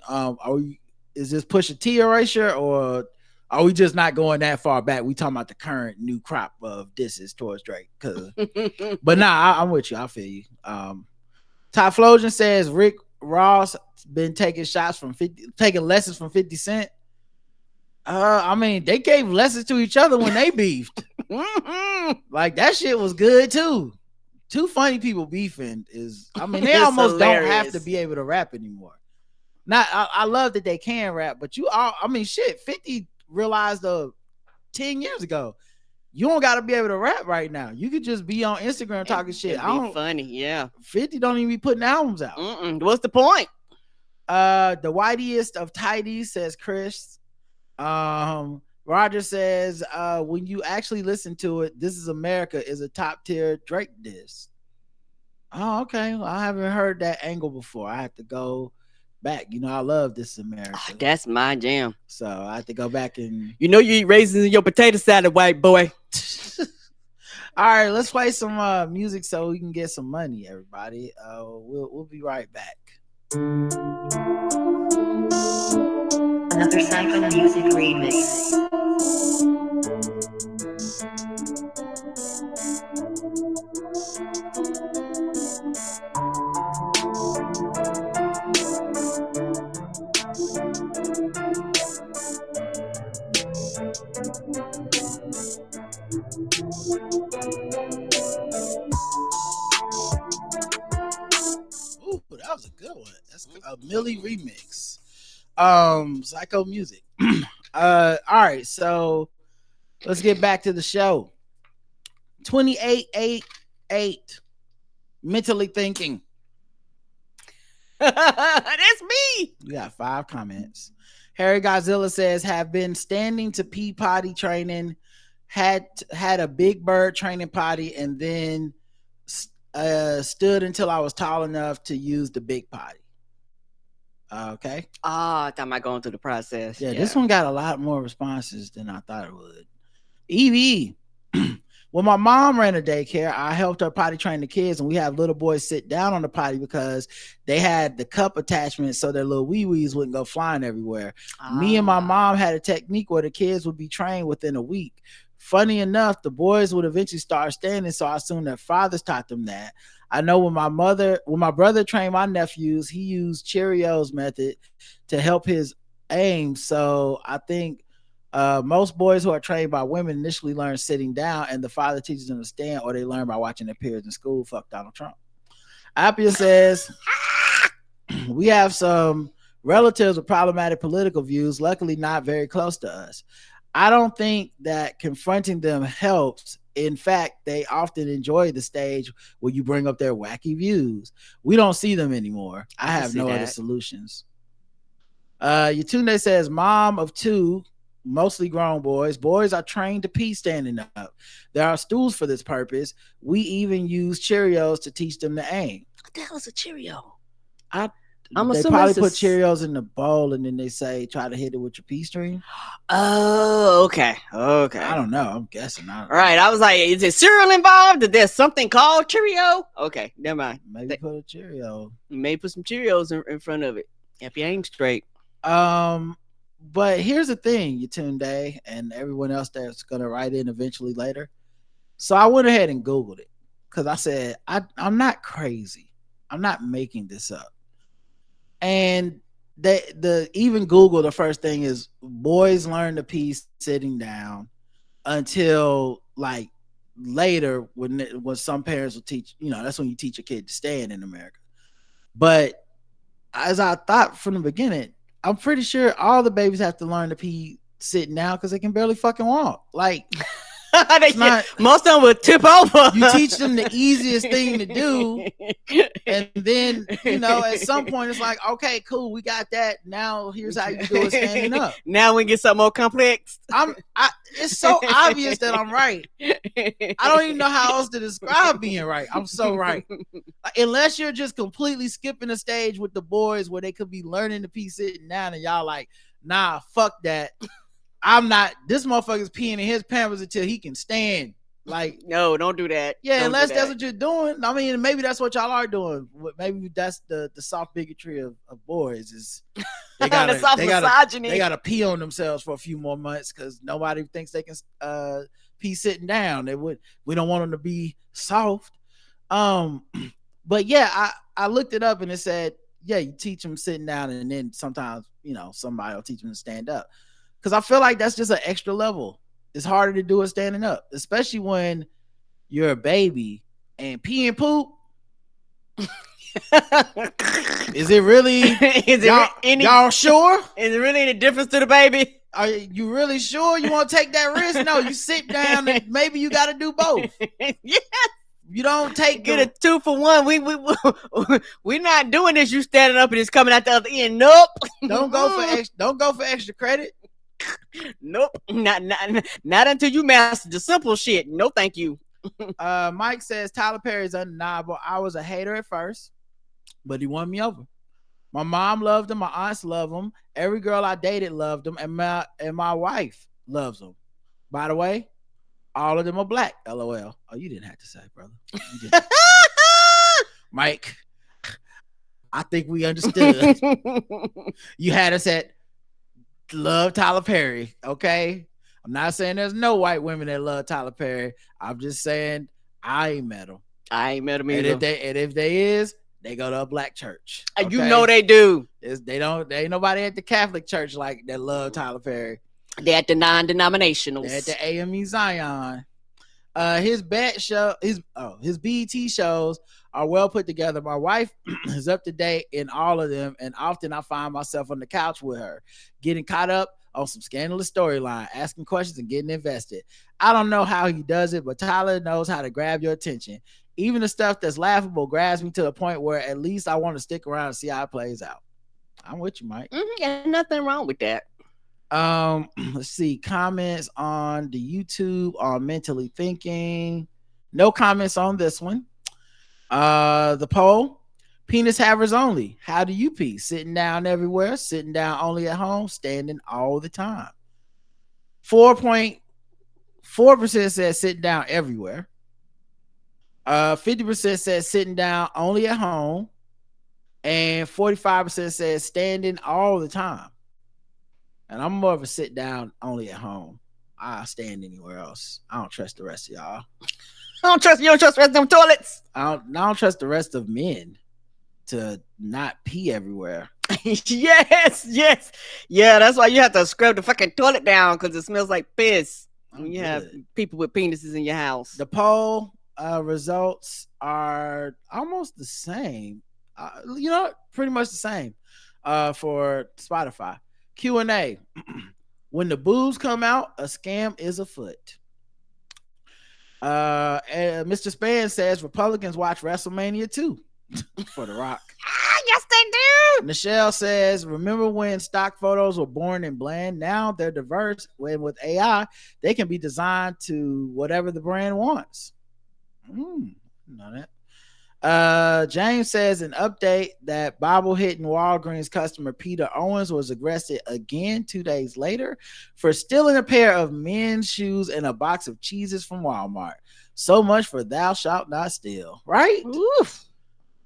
is this Pusha T erasure, or are we just not going that far back? We talking about the current new crop of disses towards Drake. But nah, I'm with you. I feel you. Typhlosion says Rick Ross been taking lessons from 50 Cent. I mean, they gave lessons to each other when they beefed. Like, that shit was good too. Two funny people beefing is, I mean, they almost hilarious. Don't have to be able to rap anymore. Not, I love that they can rap, but I mean, shit, 50 realized 10 years ago, you don't got to be able to rap right now. You could just be on Instagram talking shit. I don't funny, yeah. 50 don't even be putting albums out. What's the point? The whiteiest of tidies, says Chris. Roger says, when you actually listen to it, This Is America is a top tier Drake diss. Oh, okay. Well, I haven't heard that angle before. I have to go back. You know, I love This Is America. Oh, that's my jam. So I have to go back and. You know, you eat raisins in your potato salad, white boy. All right, let's play some music so we can get some money, everybody. We'll be right back. Another Psycho Music remix. Ooh, that was a good one. That's a Millie remix. Psycho music. All right, so let's get back to the show. 2888 mentally thinking. That's me. We got 5 comments. Harry Godzilla says, have been standing to pee potty training, had a big bird training potty, and then stood until I was tall enough to use the big potty. Okay. I thought about going through the process. Yeah, this one got a lot more responses than I thought it would. Evie. When my mom ran a daycare, I helped her potty train the kids, and we have little boys sit down on the potty because they had the cup attachment so their little wee-wees wouldn't go flying everywhere. Me and my mom had a technique where the kids would be trained within a week. Funny enough, the boys would eventually start standing, so I assume their fathers taught them that. I know when my brother trained my nephews, he used Cheerios method to help his aim. So I think most boys who are trained by women initially learn sitting down, and the father teaches them to stand, or they learn by watching their peers in school. Fuck Donald Trump. Appia says, we have some relatives with problematic political views, luckily not very close to us. I don't think that confronting them helps. In fact, they often enjoy the stage where you bring up their wacky views. We don't see them anymore. I have no other solutions. Yatunde says, mom of 2, mostly grown boys. Boys are trained to pee standing up. There are stools for this purpose. We even use Cheerios to teach them to aim. What the hell is a Cheerio? They probably put Cheerios in the bowl and then they say try to hit it with your pee stream. Oh, okay. I don't know. I'm guessing. Right. I was like, is it cereal involved? Is there something called Cheerio? Okay, never mind. Maybe put a Cheerio. Maybe put some Cheerios in front of it. If you aim straight. But here's the thing, Yatunde, and everyone else that's gonna write in eventually later. So I went ahead and Googled it because I said I'm not crazy. I'm not making this up. And even Google, the first thing is boys learn to pee sitting down until like later when some parents will teach, that's when you teach a kid to stand in America. But as I thought from the beginning, I'm pretty sure all the babies have to learn to pee sitting down because they can barely fucking walk. Like most of them would tip over. You teach them the easiest thing to do, and then at some point it's like, okay, cool, we got that. Now here's how you do it standing up. Now we get something more complex. It's so obvious that I'm right. I don't even know how else to describe being right. I'm so right. Unless you're just completely skipping a stage with the boys where they could be learning to pee sitting down, and y'all like, nah, fuck that. I'm not. This motherfucker's peeing in his pampers until he can stand. Like, no, don't do that. Yeah, don't unless that's what you're doing. I mean, maybe that's what y'all are doing. Maybe that's the soft bigotry of boys is they gotta pee on themselves for a few more months because nobody thinks they can pee sitting down. We don't want them to be soft. But yeah, I looked it up and it said, yeah, you teach them sitting down, and then sometimes somebody will teach them to stand up. Because I feel like that's just an extra level. It's harder to do it standing up, especially when you're a baby and pee and poop. Is it really? Y'all sure? Is it really any difference to the baby? Are you really sure you want to take that risk? No, you sit down and maybe you got to do both. Yeah. You don't get a 2 for 1. We're not doing this. You standing up and it's coming out the other end. Nope. Don't go for extra credit. Nope. Not until you master the simple shit. No, thank you. Mike says Tyler Perry is undeniable. I was a hater at first, but he won me over. My mom loved him. My aunts love him. Every girl I dated loved him, and my wife loves him. By the way, all of them are black. LOL. Oh, you didn't have to say, brother. Mike, I think we understood. You had us at love Tyler Perry, okay? I'm not saying there's no white women that love Tyler Perry. I'm just saying I ain't met him. I ain't met him either. And if they is, they go to a black church. Okay? You know they do. They ain't nobody at the Catholic church like that love Tyler Perry. They're at the non-denominationals. They're at the AME Zion. His BET shows are well put together. My wife is up to date in all of them, and often I find myself on the couch with her, getting caught up on some scandalous storyline, asking questions and getting invested. I don't know how he does it, but Tyler knows how to grab your attention. Even the stuff that's laughable grabs me to the point where at least I want to stick around and see how it plays out. I'm with you, Mike. Yeah, nothing wrong with that. Let's see. Comments on the YouTube on Mentally Thinking. No comments on this one. The poll. Penis havers only. How do you pee? Sitting down everywhere, sitting down only at home, standing all the time. 4.4% said sitting down everywhere. 50% said sitting down only at home. And 45% said standing all the time. And I'm more of a sit down only at home. I'll stand anywhere else. I don't trust the rest of y'all. You don't trust the rest of them toilets. I don't trust the rest of men to not pee everywhere. Yes. Yeah, that's why you have to scrub the fucking toilet down because it smells like piss when you have people with penises in your house. The poll results are almost the same. Pretty much the same for Spotify. Q&A. When the boobs come out, a scam is afoot. And Mr. Span says Republicans watch WrestleMania 2 for The Rock. Yes, they do. Michelle says, remember when stock photos were boring and bland? Now they're diverse. When with AI, they can be designed to whatever the brand wants. Know that. James says an update that Bible hitting Walgreens customer Peter Owens was arrested again 2 days later for stealing a pair of men's shoes and a box of cheeses from Walmart. So much for thou shalt not steal, right? Oof.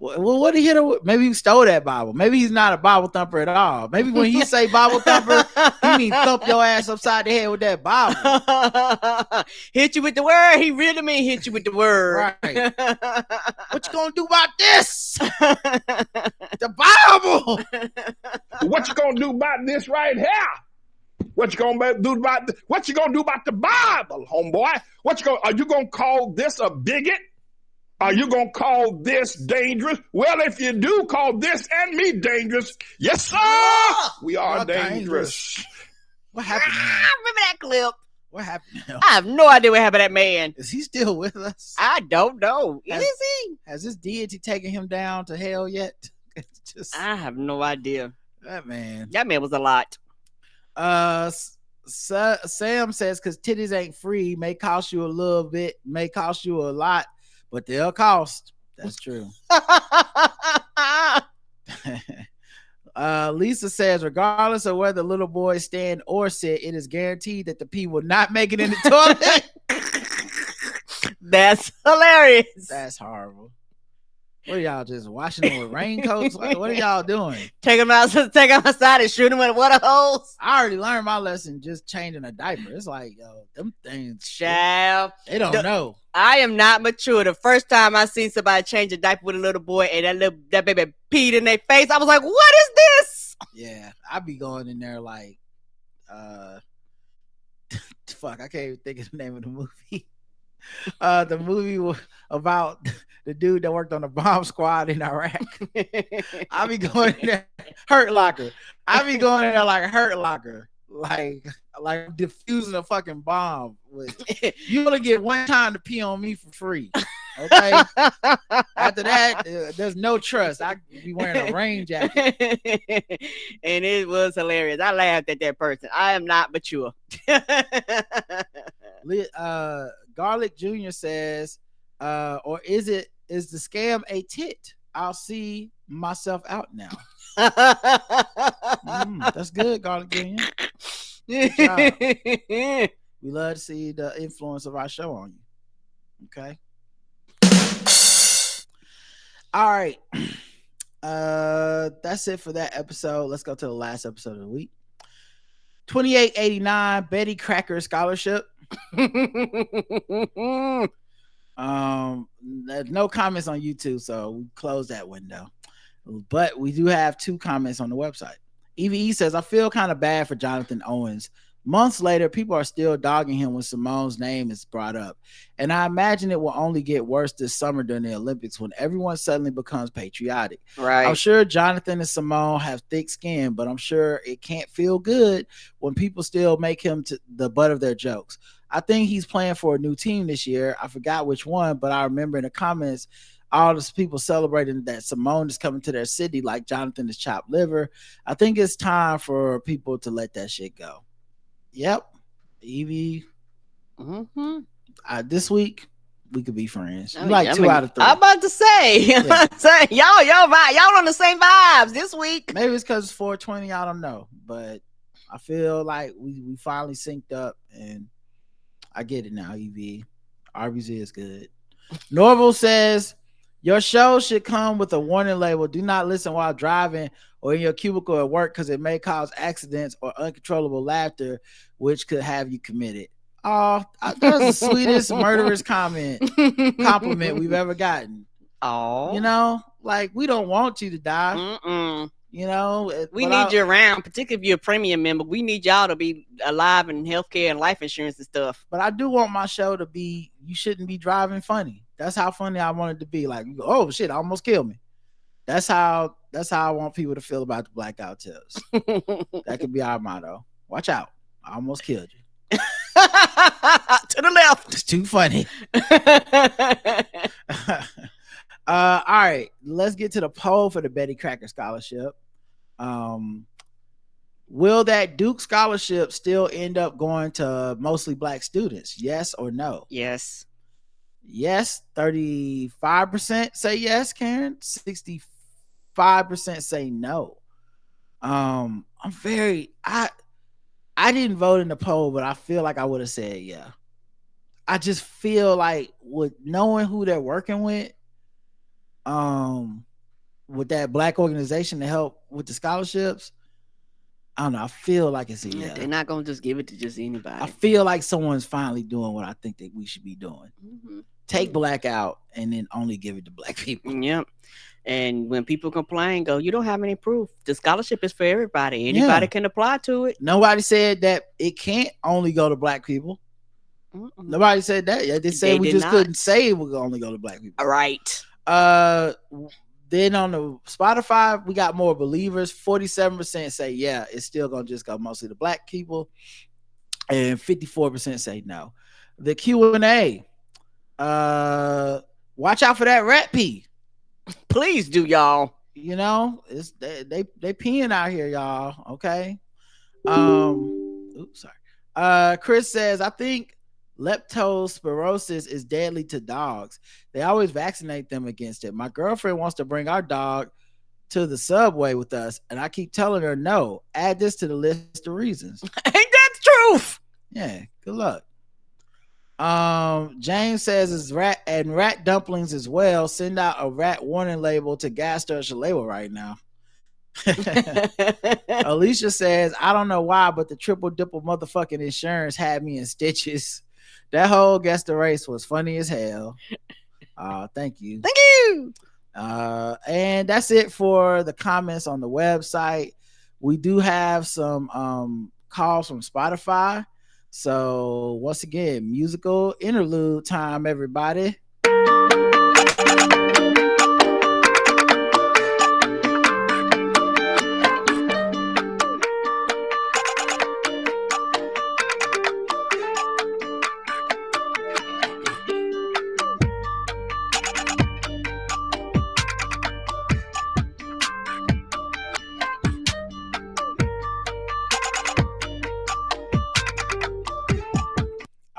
Well, what did he hit her with? Maybe he stole that Bible. Maybe he's not a Bible thumper at all. Maybe when he say Bible thumper, he mean thump your ass upside the head with that Bible. Hit you with the word. He really mean hit you with the word. Right. What you gonna do about this? The Bible. What you gonna do about this right here? What you gonna do about the Bible, homeboy? Are you gonna call this a bigot? Are you going to call this dangerous? Well, if you do call this and me dangerous, yes, sir, we are dangerous. What happened to him? I remember that clip. What happened to him? I have no idea what happened to that man. Is he still with us? I don't know. Is he? Has this deity taken him down to hell yet? I have no idea. That man was a lot. Sam says, because titties ain't free, may cost you a little bit, may cost you a lot, but they'll cost. That's true. Lisa says, regardless of whether little boys stand or sit, it is guaranteed that the pee will not make it in the toilet. That's hilarious. That's horrible. What are y'all just washing them with raincoats? What are y'all doing? Take them outside and shoot them with water hose. I already learned my lesson just changing a diaper. It's like, yo, them things, child, they don't know. I am not mature. The first time I seen somebody change a diaper with a little boy and that baby peed in their face, I was like, what is this? Yeah, I be going in there like, fuck, I can't even think of the name of the movie. The movie about the dude that worked on the bomb squad in Iraq. I be going in there, Hurt Locker. I be going in there like Hurt Locker, like diffusing a fucking bomb. You only get one time to pee on me for free. Okay. After that, there's no trust. I be wearing a rain jacket. And it was hilarious. I laughed at that person. I am not mature. Garlic Jr. says, or is the scam a tit? I'll see myself out now. That's good, Garlic Jr. Good job. We love to see the influence of our show on you. Okay. All right. That's it for that episode. Let's go to the last episode of the week. 2889 Betty Cracker Scholarship. No comments on YouTube, so we close that window. But we do have 2 comments on the website. EVE says, I feel kind of bad for Jonathan Owens Months later, people are still dogging him when Simone's name is brought up. And I imagine it will only get worse this summer during the Olympics when everyone suddenly becomes patriotic. Right. I'm sure Jonathan and Simone have thick skin, but I'm sure it can't feel good when people still make him the butt of their jokes. I think he's playing for a new team this year. I forgot which one, but I remember in the comments, all those people celebrating that Simone is coming to their city like Jonathan is chopped liver. I think it's time for people to let that shit go. Yep. Evie. Mm-hmm. This week we could be friends. You yeah, 2 out of 3. I'm about to say, Yeah. y'all on the same vibes this week. Maybe it's because it's 420. I don't know, but I feel like we finally synced up, and I get it now. Evie, RBZ is good. Norval says your show should come with a warning label: do not listen while driving or in your cubicle at work because it may cause accidents or uncontrollable laughter, which could have you committed. Oh, that was the sweetest murderous compliment we've ever gotten. Oh, you know, like we don't want you to die. Mm-mm. You know, we need you around, particularly if you're a premium member. We need y'all to be alive in healthcare and life insurance and stuff. But I do want my show to be, you shouldn't be driving funny. That's how funny I want it to be. Like, oh shit, almost killed me. That's how I want people to feel about the blackout tips. That could be our motto. Watch out. I almost killed you. To the left. It's too funny. All right, let's get to the poll for the Betty Crocker Scholarship. Will that Duke scholarship still end up going to mostly black students? Yes or no? Yes. Yes, 35% say yes, Karen. 65% say no. I didn't vote in the poll, but I feel like I would have said yeah. I just feel like with knowing who they're working with that black organization to help with the scholarships, I don't know. I feel like it's a yeah. They're not gonna just give it to just anybody. I feel like someone's finally doing what I think that we should be doing. Mm-hmm. Take black out and then only give it to black people. Yep. And when people complain, go, you don't have any proof. The scholarship is for everybody. Anybody can apply to it. Nobody said that it can't only go to black people. Mm-mm. Nobody said that. They said we just couldn't say it would only go to black people. All right. Then on the Spotify, we got more believers. 47% say yeah, it's still gonna just go mostly to black people, and 54% say no. The Q&A, watch out for that rat pee. Please do, y'all. You know, it's they peeing out here, y'all. Okay. Oops, sorry. Chris says, I think leptospirosis is deadly to dogs. They always vaccinate them against it. My girlfriend wants to bring our dog to the subway with us, and I keep telling her no. Add this to the list of reasons. Ain't that the truth? Yeah, good luck. James says it's rat dumplings as well. Send out a rat warning label to Gaster Shalewa right now. Alicia says, I don't know why, but the triple dipple motherfucking insurance had me in stitches. That whole guess the race was funny as hell. Thank you. Thank you. And that's it for the comments on the website. We do have some calls from Spotify. So once again, musical interlude time, everybody.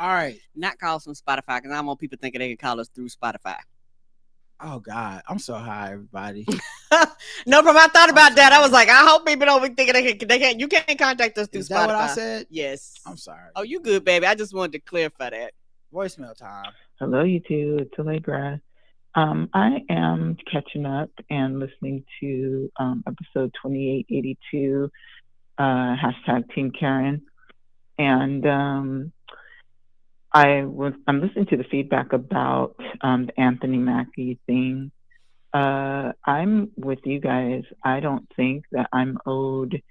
All right. Not call us from Spotify because I don't want people thinking they can call us through Spotify. Oh God, I'm so high, everybody. No problem. I thought about that. I was like, I hope people don't be thinking they can't. You can't contact us through Is Spotify. that what I said? Yes. I'm sorry. Oh, you good, baby? I just wanted to clarify that. Voicemail time. Hello, you two. It's Allegra. I am catching up and listening to episode 2882, hashtag Team Karen, and I'm listening to the feedback about the Anthony Mackie thing. I'm with you guys. I don't think that I'm owed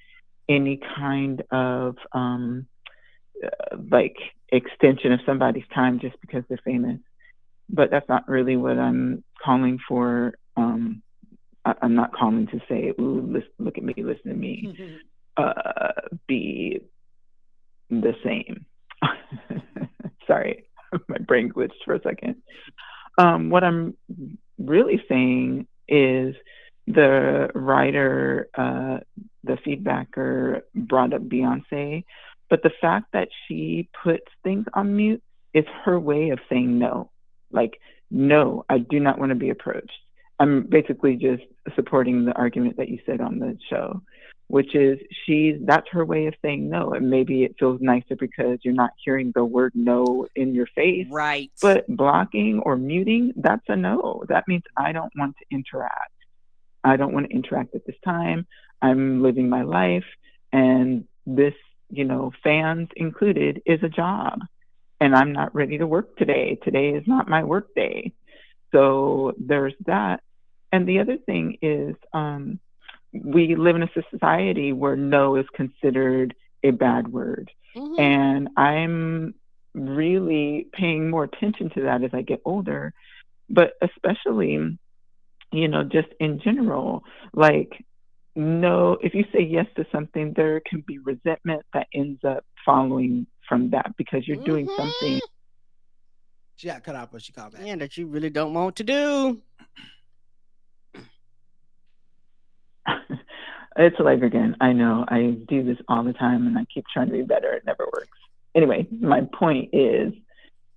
any kind of like extension of somebody's time just because they're famous. But that's not really what I'm calling for. I'm not calling to say, "Ooh, look at me, listen to me." Be the same. Sorry, my brain glitched for a second. What I'm really saying is the writer, the feedbacker brought up Beyonce, but the fact that she puts things on mute is her way of saying no. Like, no, I do not want to be approached. I'm basically just supporting the argument that you said on the show, which is that's her way of saying no. And maybe it feels nicer because you're not hearing the word no in your face. Right. But blocking or muting, that's a no. That means I don't want to interact. I don't want to interact at this time. I'm living my life. And this, fans included, is a job. And I'm not ready to work today. Today is not my work day. So there's that. And the other thing is, we live in a society where no is considered a bad word. Mm-hmm. And I'm really paying more attention to that as I get older, but especially, just in general, like, no, if you say yes to something, there can be resentment that ends up following from that because you're doing something. She got cut off, but she called back. Yeah, that you really don't want to do. It's like, again, I know I do this all the time and I keep trying to be better. It never works. Anyway, my point is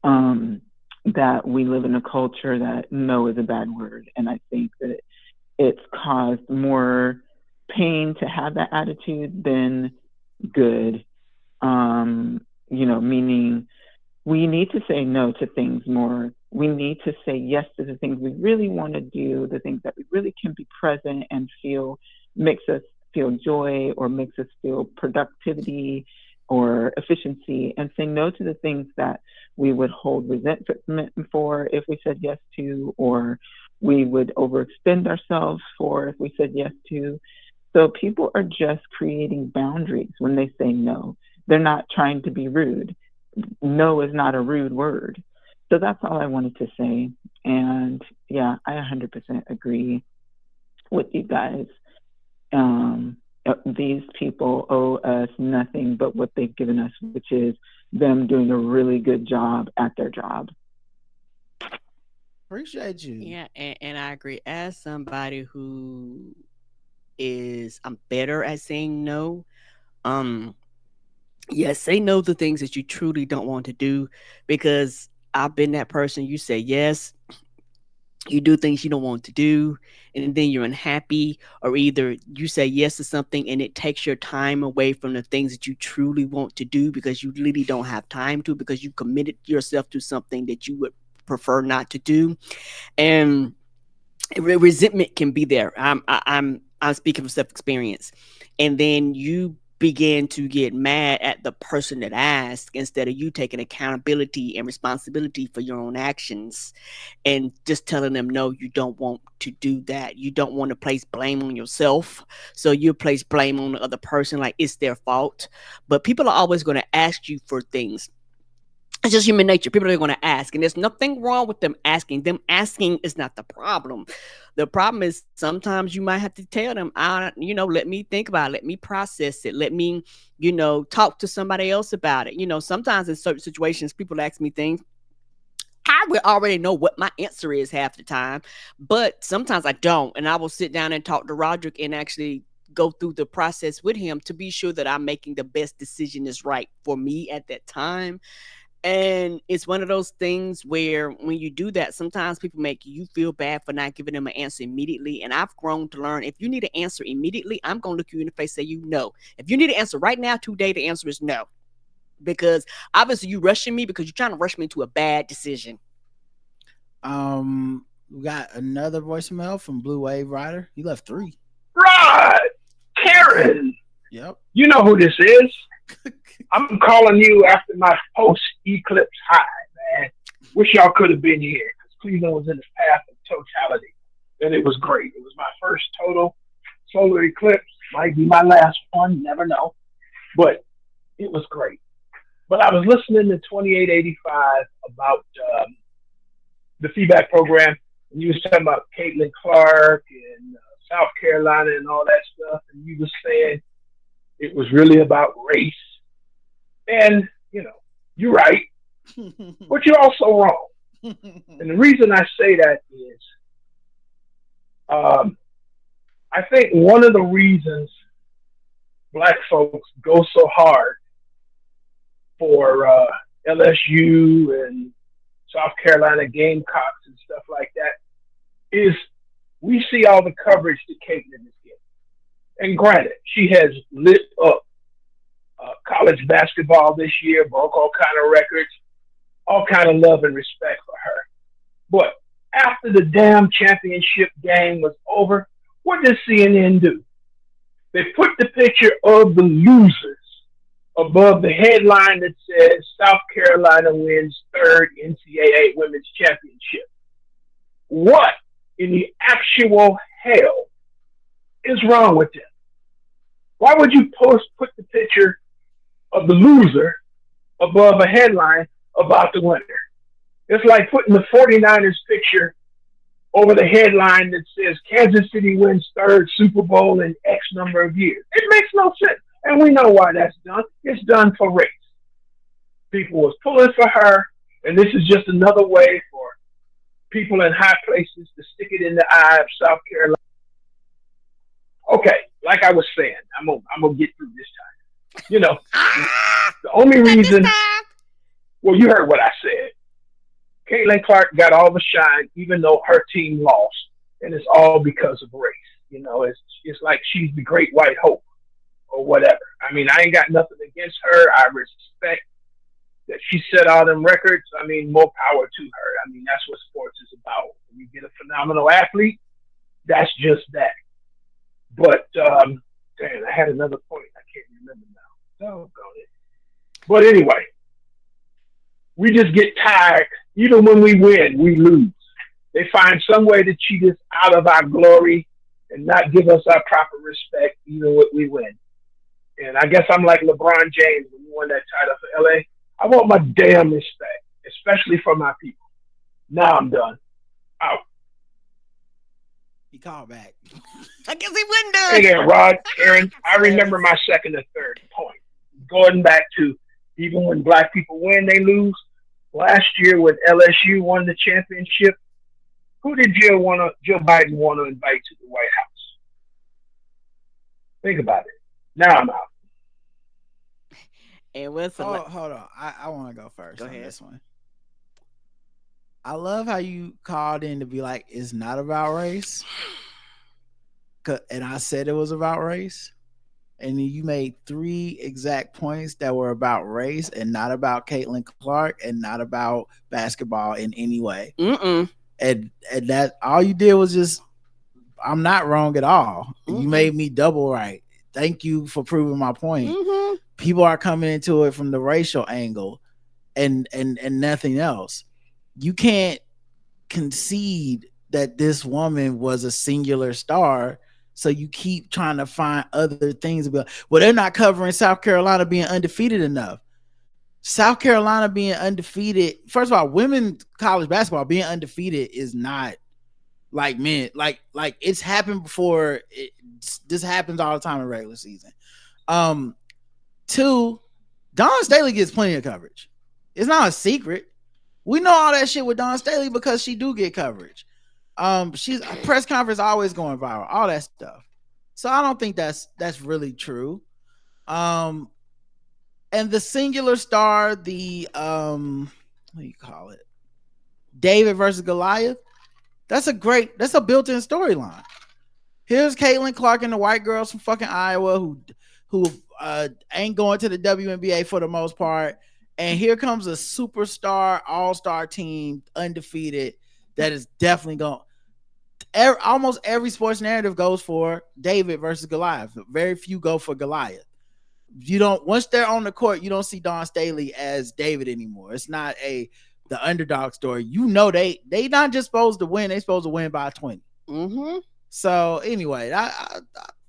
that we live in a culture that no is a bad word. And I think that it's caused more pain to have that attitude than good. Meaning we need to say no to things more. We need to say yes to the things we really want to do, the things that we really can be present and makes us feel joy or makes us feel productivity or efficiency, and say no to the things that we would hold resentment for if we said yes to, or we would overextend ourselves for if we said yes to. So people are just creating boundaries when they say no. They're not trying to be rude. No is not a rude word. So that's all I wanted to say. And yeah, I 100% agree with you guys. These people owe us nothing but what they've given us, which is them doing a really good job at their job. Appreciate you. Yeah, and I agree. As somebody who I'm better at saying no. Yes, say no to things that you truly don't want to do, because I've been that person. You say yes, you do things you don't want to do, and then you're unhappy, or either you say yes to something and it takes your time away from the things that you truly want to do because you really don't have time to, because you committed yourself to something that you would prefer not to do. And resentment can be there. I'm speaking from self-experience. And then you begin to get mad at the person that asked instead of you taking accountability and responsibility for your own actions and just telling them, no, you don't want to do that. You don't want to place blame on yourself. So you place blame on the other person like it's their fault. But people are always going to ask you for things. It's just human nature. People are going to ask, and there's nothing wrong with them asking. Them asking is not the problem. The problem is sometimes you might have to tell them, let me think about it. Let me process it. Let me, talk to somebody else about it. Sometimes in certain situations, people ask me things. I will already know what my answer is half the time, but sometimes I don't. And I will sit down and talk to Roderick and actually go through the process with him to be sure that I'm making the best decision that's right for me at that time. And it's one of those things where when you do that, sometimes people make you feel bad for not giving them an answer immediately. And I've grown to learn, if you need an answer immediately, I'm going to look you in the face and say, no. If you need an answer right now, today, the answer is no. Because obviously you're rushing me because you're trying to rush me into a bad decision. We got another voicemail from Blue Wave Rider. He left 3. Right. Karen. Yep. You know who this is. I'm calling you after my post-eclipse high, man. Wish y'all could have been here because Cleveland was in the path of totality. And it was great. It was my first total solar eclipse. Might be my last one. Never know. But it was great. But I was listening to 2885 about the feedback program, and you was talking about Caitlin Clark and South Carolina and all that stuff, and you was saying it was really about race. And, you're right, but you're also wrong. And the reason I say that is I think one of the reasons black folks go so hard for LSU and South Carolina Gamecocks and stuff like that is we see all the coverage that Caitlin is getting. And granted, she has lit up college basketball this year, broke all kind of records, all kind of love and respect for her. But after the damn championship game was over, what did CNN do? They put the picture of the losers above the headline that says South Carolina wins third NCAA women's championship. What in the actual hell is wrong with them? Why would you put the picture of the loser above a headline about the winner? It's like putting the 49ers picture over the headline that says Kansas City wins third Super Bowl in X number of years. It makes no sense. And we know why that's done. It's done for race. People was pulling for her, and this is just another way for people in high places to stick it in the eye of South Carolina. Okay, like I was saying, I'm gonna get through this time. The only reason, well, you heard what I said. Caitlin Clark got all the shine, even though her team lost, and it's all because of race. It's like she's the great white hope or whatever. I mean, I ain't got nothing against her. I respect that she set all them records. I mean, more power to her. I mean, that's what sports is about. When you get a phenomenal athlete, that's just that. But, damn, I had another point. I can't remember now. Doggone it. But anyway, we just get tired. Even when we win, we lose. They find some way to cheat us out of our glory and not give us our proper respect even when we win. And I guess I'm like LeBron James when he won that title for LA. I want my damn respect, especially for my people. Now I'm done. Out. He called back. I guess he wouldn't do it. Hey there, Rod, Aaron. I remember my second and third point. Going back to even when black people win, they lose. Last year when LSU won the championship, who did Joe Biden want to invite to the White House? Think about it. Now I'm out. And Wilson, hold on. I want to go first. Go ahead. This one. I love how you called in to be like, it's not about race. And I said it was about race. And you made 3 exact points that were about race and not about Caitlin Clark and not about basketball in any way. And that all you did was just, I'm not wrong at all. You made me double right. Thank you for proving my point. People are coming into it from the racial angle and nothing else. You can't concede that this woman was a singular star. So you keep trying to find other things. Well, they're not covering South Carolina being undefeated enough. South Carolina being undefeated. First of all, women college basketball being undefeated is not like men. Like it's happened before. This happens all the time in regular season. 2, Dawn Staley gets plenty of coverage. It's not a secret. We know all that shit with Dawn Staley because she do get coverage. She's a press conference always going viral, all that stuff. So I don't think that's really true. And the singular star, the what do you call it? David versus Goliath. That's a built-in storyline. Here's Caitlin Clark and the white girls from fucking Iowa who ain't going to the WNBA for the most part. And here comes a superstar, all-star team, undefeated, that is definitely going. Almost every sports narrative goes for David versus Goliath. Very few go for Goliath. You don't. Once they're on the court, you don't see Dawn Staley as David anymore. It's not the underdog story. They not just supposed to win. They supposed to win by 20. So anyway, I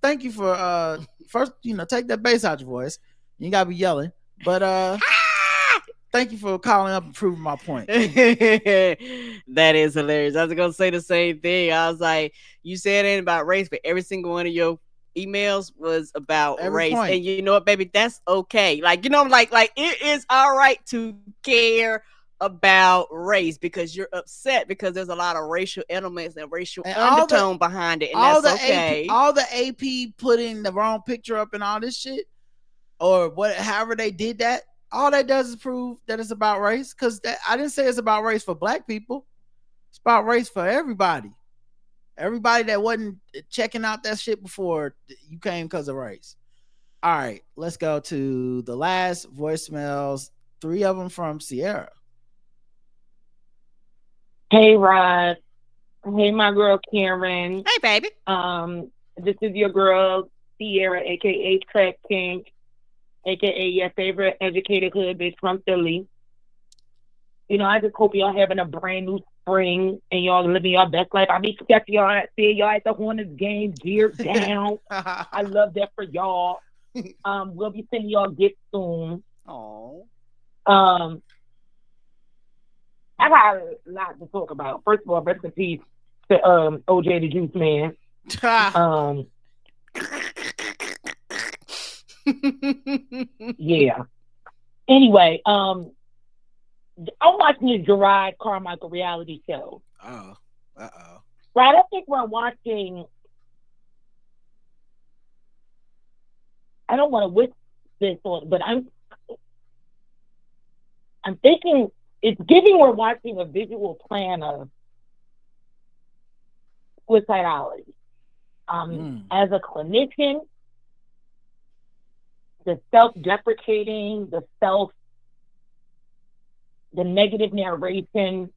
thank you for first. Take that bass out your voice. You ain't gotta be yelling, but Thank you for calling up and proving my point. That is hilarious. I was gonna say the same thing. I was like, you said it about race, but every single one of your emails was about Every race. point. And you know what, baby? That's okay. Like, you know, like it is all right to care about race because you're upset because there's a lot of racial elements and racial undertone behind it, and all that's the okay. all the AP putting the wrong picture up and all this shit, or what, however they did that, all that does is prove that it's about race. Because I didn't say it's about race for black people. It's about race for everybody. Everybody that wasn't checking out that shit before you came because of race. All right, let's go to the last voicemails. 3 of them from Sierra. Hey, Rod. Hey, my girl Karen. Hey, baby. This is your girl Sierra, aka Track King, aka your favorite educated hood bitch from Philly. You know, I just hope y'all having a brand new spring and y'all living your best life. I be catching y'all, see y'all at the Hornets game, geared down. I love that for y'all. We'll be sending y'all gifts soon. Oh. I got a lot to talk about. First of all, rest in peace to OJ the Juice Man. Yeah. Anyway, I'm watching the Gerard Carmichael reality show. Oh. Right, I think we're watching. I don't want to wish this on, but I'm thinking it's giving we're watching a visual plan of suicidality. As a clinician, the self-deprecating, the negative narration,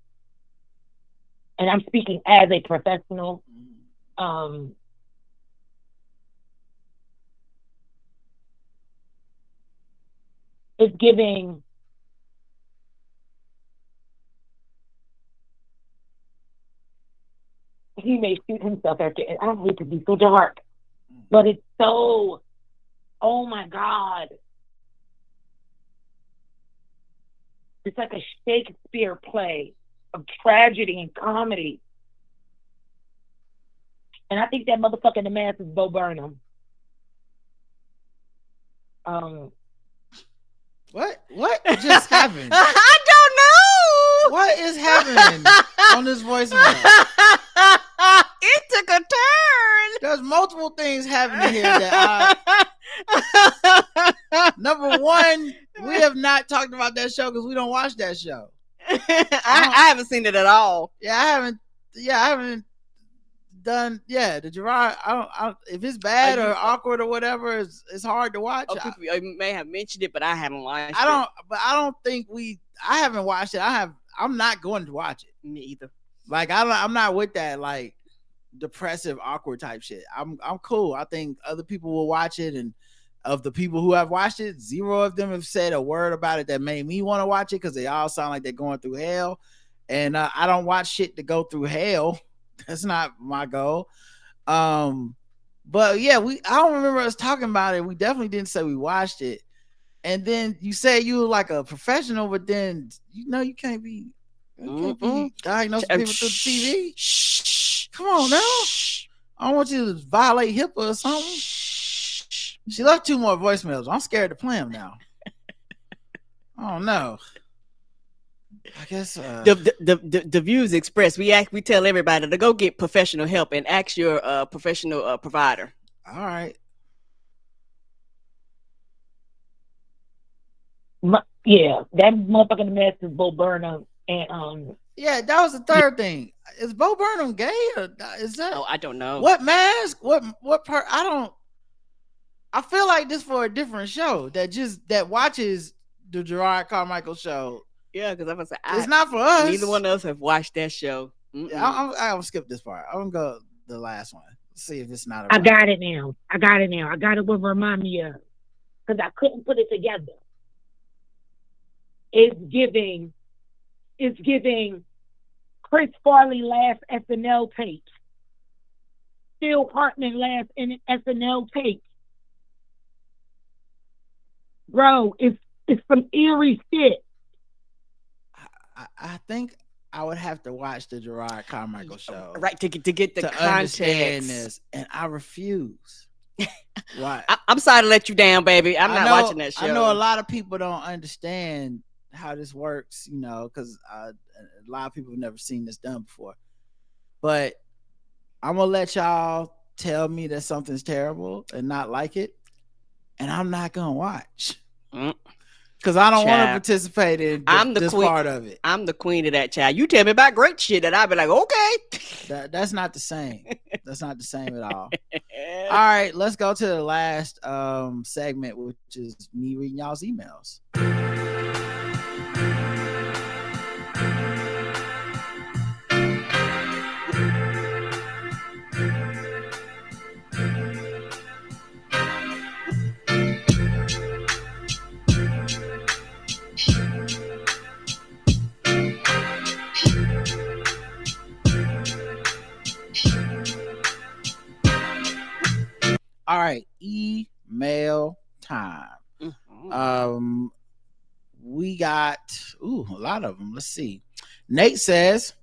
and I'm speaking as a professional. It's giving he may shoot himself after. I don't hate to be so dark, but it's so. Oh my God! It's like a Shakespeare play of tragedy and comedy, and I think that motherfucker in the mask is Bo Burnham. What just happened? I don't know. What is happening on this voicemail? It took a turn. There's multiple things happening here that number one, we have not talked about that show because we don't watch that show. I haven't seen it at all. I haven't done. Yeah, the Gerard. I don't. If it's bad or awkward or whatever, it's hard to watch. People may have mentioned it, but I haven't watched it. I don't think I haven't watched it. I'm not going to watch it. Me either. Like I'm not with that like depressive, awkward type shit. I'm cool. I think other people will watch it, and of the people who have watched it, 0 of them have said a word about it that made me want to watch it because they all sound like they're going through hell. And I don't watch shit to go through hell. That's not my goal. But yeah, I don't remember us talking about it. We definitely didn't say we watched it. And then you say you were like a professional, but then you can't be diagnosing people through the TV. Shh. Come on now. I don't want you to violate HIPAA or something. She left 2 more voicemails. I'm scared to play them now. Oh no. I guess the views expressed. We tell everybody to go get professional help and ask your professional provider. All right. Yeah, that motherfucking mess is Bo Burnham, and yeah, that was the third thing. Is Bo Burnham gay or is that? Oh, I don't know. What mask? What part? I don't. I feel like this for a different show that watches the Gerard Carmichael show. Yeah, because I'm gonna say it's not for us. Neither one of us have watched that show. I'll skip this part. I'm gonna go the last one. See if it's not. I got it now. I got it what remind me of because I couldn't put it together. It's giving Chris Farley last SNL tape. Phil Hartman last SNL tape. Bro, it's some eerie shit. I think I would have to watch the Gerard Carmichael show, right, to get the context. Understand this, and I refuse. Why? I'm sorry to let you down, baby. I'm not watching that show. I know a lot of people don't understand how this works, because a lot of people have never seen this done before. But I'm gonna let y'all tell me that something's terrible and not like it, and I'm not gonna watch. Because I don't want to participate in this part of it. I'm the queen of that, child. You tell me about great shit and I'll be like, okay. That's not the same. That's not the same at all. All right, let's go to the last segment, which is me reading y'all's emails. All right, email time. We got a lot of them. Let's see. Nate says,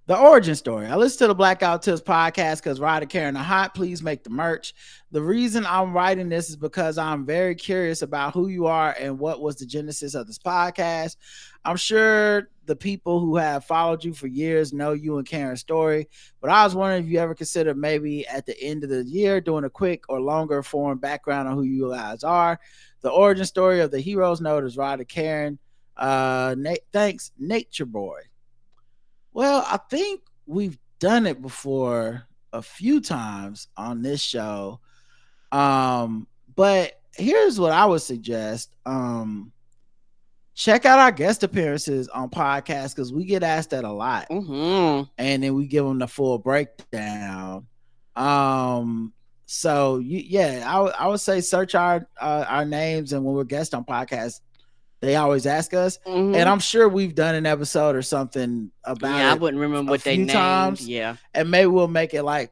the origin story. I listen to the Blackout Tips podcast because Rod and Karen are hot. Please make the merch. The reason I'm writing this is because I'm very curious about who you are and what was the genesis of this podcast. I'm sure the people who have followed you for years know you and Karen's story, but I was wondering if you ever considered maybe at the end of the year doing a quick or longer form background on who you guys are. The origin story of the heroes note is Rod and Karen. Thanks, Nature Boy. Well, I think we've done it before a few times on this show. But here's what I would suggest. Check out our guest appearances on podcasts because we get asked that a lot. And then we give them the full breakdown. So I would say search our names, and when we're guests on podcasts, they always ask us, and I'm sure we've done an episode or something about it. I wouldn't remember what they named. Times, and maybe we'll make it like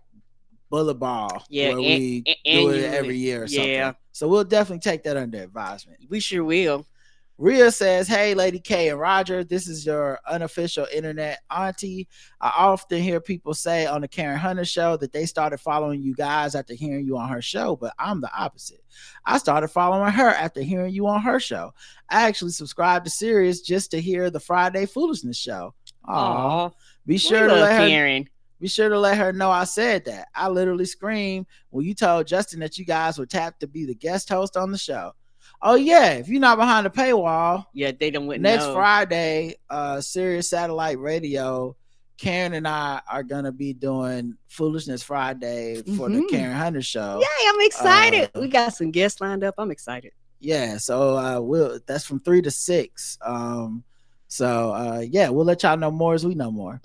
Bullet Ball, where we do it every year or something. Yeah. So we'll definitely take that under advisement. We sure will. Rhea says, hey, Lady K and Roger, this is your unofficial internet auntie. I often hear people say on the Karen Hunter show that they started following you guys after hearing you on her show, but I'm the opposite. I started following her after hearing you on her show. I actually subscribed to Sirius just to hear the Friday Foolishness show. Aww. Be sure to let her know I said that. I literally screamed when you told Justin that you guys were tapped to be the guest host on the show. Oh yeah, if you're not behind the paywall, they don't wouldn't next know. Friday, Sirius Satellite Radio, Karen and I are gonna be doing Foolishness Friday for the Karen Hunter show. Yeah, I'm excited. We got some guests lined up. I'm excited. Yeah, so that's from 3 to 6. We'll let y'all know more as we know more.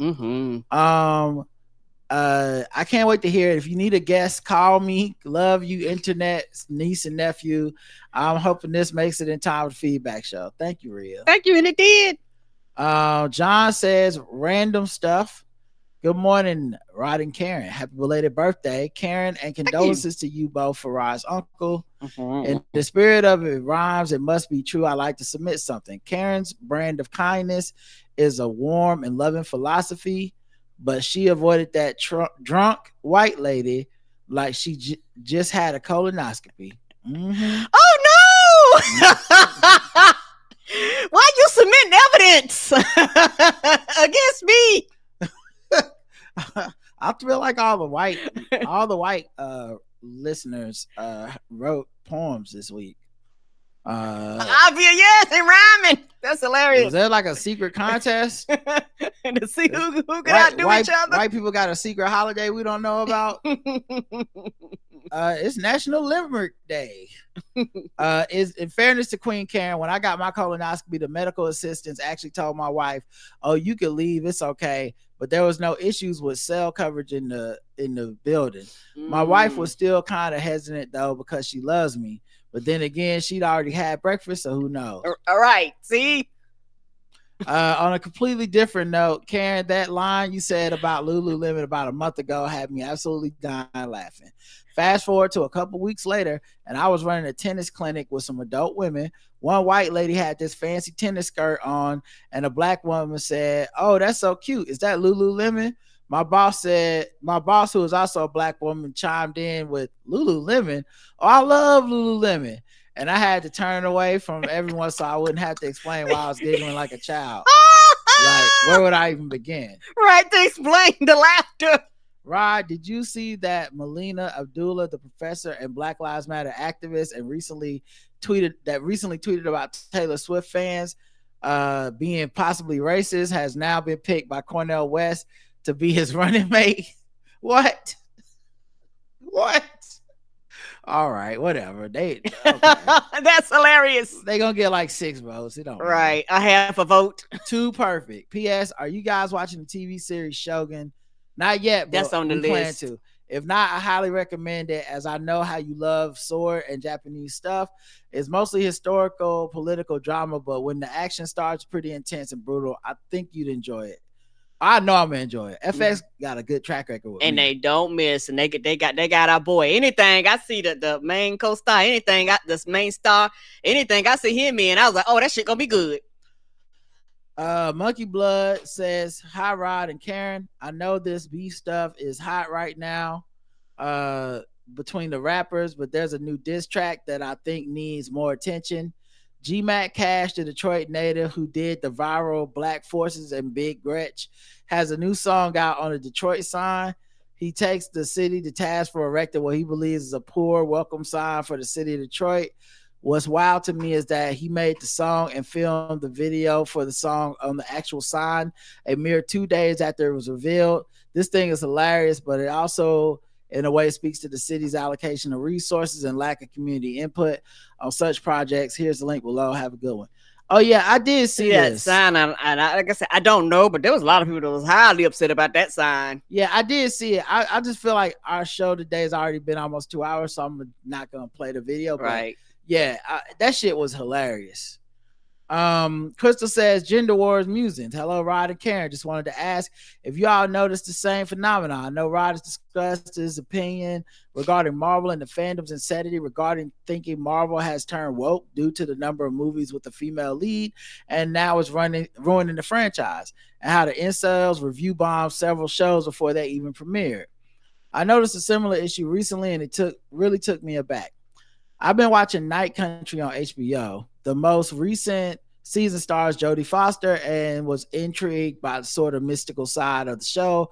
I can't wait to hear it. If you need a guest, call me. Love you, internet niece and nephew. I'm hoping this makes it in time for the feedback show. Thank you, Rhea. Thank you, and it did. John says random stuff. Good morning, Rod and Karen. Happy belated birthday, Karen, and condolences to you both for Rod's uncle. In the spirit of it rhymes, it must be true. I like to submit something. Karen's brand of kindness is a warm and loving philosophy, but she avoided that drunk white lady like she just had a colonoscopy. Oh no! Why you submitting evidence against me? I feel like all the white listeners wrote poems this week. Yes, they rhyming. That's hilarious. Is there like a secret contest and to see who could outdo each other? White people got a secret holiday we don't know about. It's National Limerick Day. Is in fairness to Queen Karen, when I got my colonoscopy, the medical assistants actually told my wife, "Oh, you can leave. It's okay." But there was no issues with cell coverage in the building. My wife was still kind of hesitant though because she loves me. But then again, she'd already had breakfast, so who knows? All right, see? On a completely different note, Karen, that line you said about Lululemon about a month ago had me absolutely dying laughing. Fast forward to a couple weeks later, and I was running a tennis clinic with some adult women. One white lady had this fancy tennis skirt on, and a black woman said, "Oh, that's so cute. Is that Lululemon?" My boss, who was also a black woman, chimed in with Lululemon. Oh, I love Lululemon. And I had to turn away from everyone so I wouldn't have to explain why I was giggling like a child. Like, where would I even begin? Right, to explain the laughter. Rod, did you see that Melina Abdullah, the professor and Black Lives Matter activist, and recently tweeted about Taylor Swift fans being possibly racist, has now been picked by Cornel West to be his running mate? What? All right, whatever. Okay. That's hilarious. They gonna get like 6 votes. It don't right. Matter. A half a vote. Too perfect. P.S. Are you guys watching the TV series Shogun? Not yet, but that's on the list. Plan to. If not, I highly recommend it, as I know how you love sword and Japanese stuff. It's mostly historical, political drama, but when the action starts pretty intense and brutal, I think you'd enjoy it. I know I'm gonna enjoy it. FX got a good track record with and me. They don't miss. And they got our boy. Anything I see the main co-star, anything got this main star, anything I see him in, I was like, oh, that shit gonna be good. Monkey Blood says, hi Rod and Karen. I know this beef stuff is hot right now between the rappers, but there's a new diss track that I think needs more attention. G-Mac Cash, the Detroit native who did the viral Black Forces and Big Gretch, has a new song out on the Detroit sign. He takes the city to task for erecting what he believes is a poor welcome sign for the city of Detroit. What's wild to me is that he made the song and filmed the video for the song on the actual sign a mere 2 days after it was revealed. This thing is hilarious, but it also in a way speaks to the city's allocation of resources and lack of community input on such projects. Here's the link below. Have a good one. Oh yeah, I did see this sign. And like I said, I don't know, but there was a lot of people that was highly upset about that sign. Yeah, I did see it. I just feel like our show today has already been almost 2 hours, so I'm not gonna play the video. Right. Yeah, that shit was hilarious. Crystal says, Gender Wars Musings. Hello, Rod and Karen. Just wanted to ask if you all noticed the same phenomenon. I know Rod has discussed his opinion regarding Marvel and the fandom's insanity regarding thinking Marvel has turned woke due to the number of movies with a female lead and now is ruining the franchise, and how the incels review bombed several shows before they even premiered. I noticed a similar issue recently, and it really took me aback. I've been watching Night Country on HBO. The most recent season stars Jodie Foster and was intrigued by the sort of mystical side of the show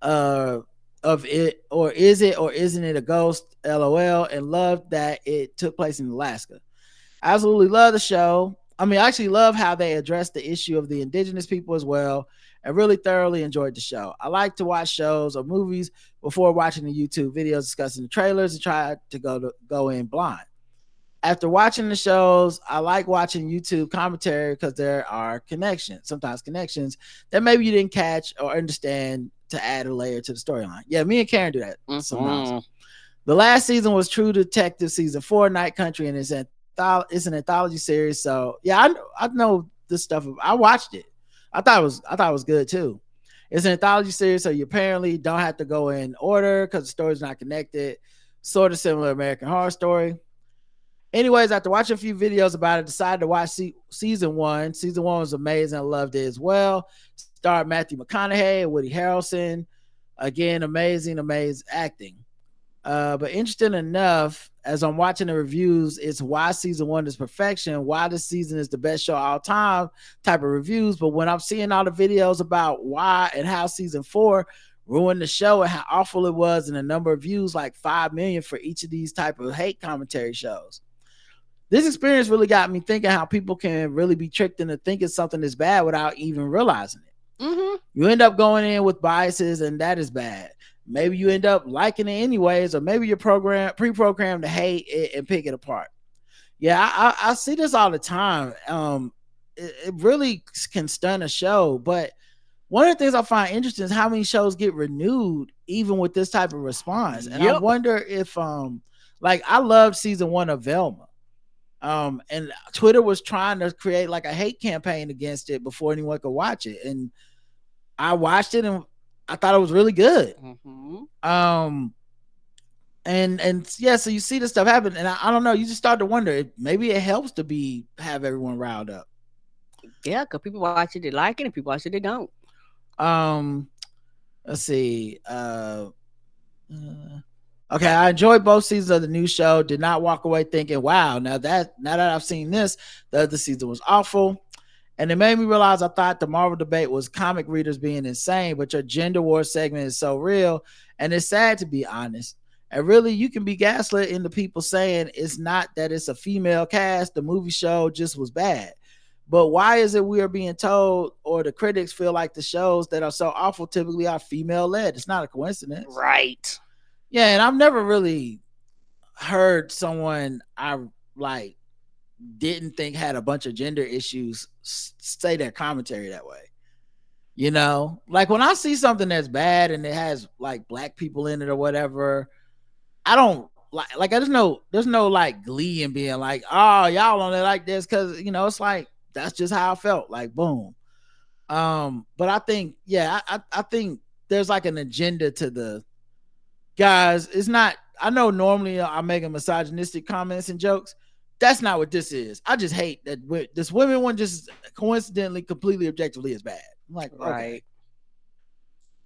of it, or is it or isn't it a ghost, LOL, and loved that it took place in Alaska. I absolutely love the show. I actually love how they addressed the issue of the indigenous people as well, and really thoroughly enjoyed the show. I like to watch shows or movies before watching the YouTube videos discussing the trailers and try to go in blind. After watching the shows, I like watching YouTube commentary because there are sometimes connections that maybe you didn't catch or understand to add a layer to the storyline. Yeah, me and Karen do that sometimes. The last season was True Detective season 4, Night Country, and it's an anthology series. So yeah, I know this stuff. I watched it. I thought it was good too. It's an anthology series, so you apparently don't have to go in order because the story's not connected. Sort of similar to American Horror Story. Anyways, after watching a few videos about it, decided to watch season 1. Season 1 was amazing. I loved it as well. Starred Matthew McConaughey and Woody Harrelson. Again, amazing acting. But interesting enough, as I'm watching the reviews, it's why season 1 is perfection, why this season is the best show of all time type of reviews. But when I'm seeing all the videos about why and how season 4 ruined the show and how awful it was, and the number of views, like 5 million for each of these type of hate commentary shows. This experience really got me thinking how people can really be tricked into thinking something is bad without even realizing it. Mm-hmm. You end up going in with biases, and that is bad. Maybe you end up liking it anyways, or maybe you're pre-programmed to hate it and pick it apart. Yeah, I see this all the time. It really can stun a show, but one of the things I find interesting is how many shows get renewed even with this type of response. And I wonder if I loved season 1 of Velma. And Twitter was trying to create like a hate campaign against it before anyone could watch it. And I watched it and I thought it was really good. And yeah, so you see this stuff happen, and I don't know, you just start to wonder, maybe it helps to have everyone riled up. Yeah, because people watch it, they like it, and people watch it, they don't. Let's see. Okay, I enjoyed both seasons of the new show. Did not walk away thinking, wow, now that I've seen this, the other season was awful. And it made me realize I thought the Marvel debate was comic readers being insane, but your gender war segment is so real, and it's sad to be honest. And really, you can be gaslit into people saying it's not that it's a female cast, the movie show just was bad. But why is it we are being told, or the critics feel like the shows that are so awful typically are female led? It's not a coincidence. Right. Yeah, and I've never really heard someone I like didn't think had a bunch of gender issues say their commentary that way. You know, like when I see something that's bad and it has like black people in it or whatever, I don't like there's no like glee in being like, oh, y'all only like this because, you know, it's like that's just how I felt, like boom. But I think, yeah, I think there's like an agenda to the guys. It's not, I know normally I'm making misogynistic comments and jokes. That's not what this is. I just hate that this women one just coincidentally completely objectively is bad. I'm like, okay. Right.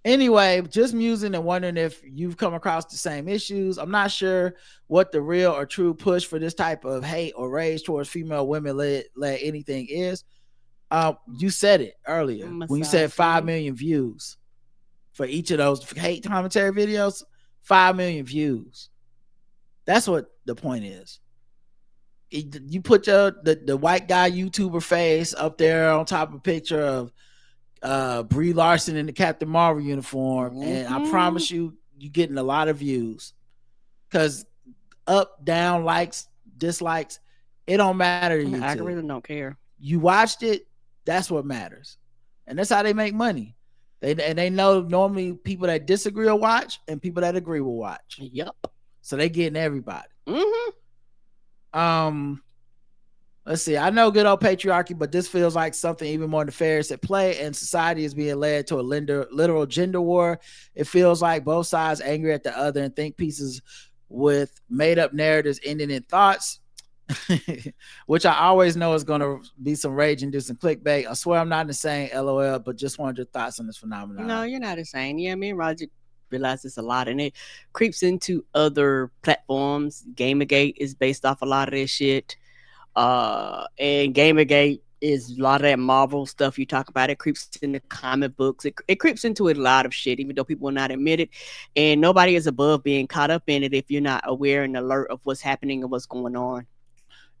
Anyway, just musing and wondering if you've come across the same issues. I'm not sure what the real or true push for this type of hate or rage towards female women led anything is. You said it earlier when you said 5 million views for each of those hate commentary videos. 5 million views. That's what the point is. You put the white guy YouTuber face up there on top of a picture of Brie Larson in the Captain Marvel uniform, and I promise you're getting a lot of views. Because up, down, likes, dislikes, it don't matter to you. I really don't care. You watched it, that's what matters, and that's how they make money. They know normally people that disagree will watch and people that agree will watch. Yep. So they getting everybody. Let's see. I know good old patriarchy, but this feels like something even more nefarious at play, and society is being led to a literal gender war. It feels like both sides angry at the other and think pieces with made up narratives ending in thoughts, which I always know is going to be some rage and do some clickbait. I swear I'm not insane, LOL, but just wanted your thoughts on this phenomenon. No, you're not insane. Yeah, me and Roger realize this a lot, and it creeps into other platforms. Gamergate is based off a lot of this shit. And Gamergate is a lot of that Marvel stuff you talk about. It creeps into comic books. It creeps into a lot of shit, even though people will not admit it. And nobody is above being caught up in it if you're not aware and alert of what's happening and what's going on.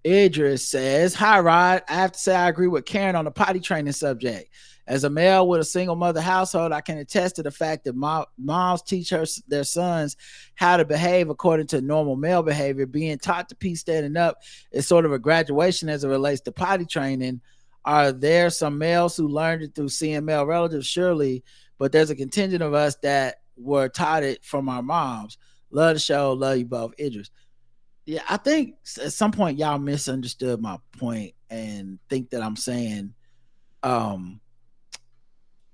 Idris says, hi, Rod. I have to say I agree with Karen on the potty training subject. As a male with a single mother household, I can attest to the fact that moms teach their sons how to behave according to normal male behavior. Being taught to pee standing up is sort of a graduation as it relates to potty training. Are there some males who learned it through seeing male relatives? Surely, but there's a contingent of us that were taught it from our moms. Love the show. Love you both. Idris. Yeah, I think at some point y'all misunderstood my point and think that I'm saying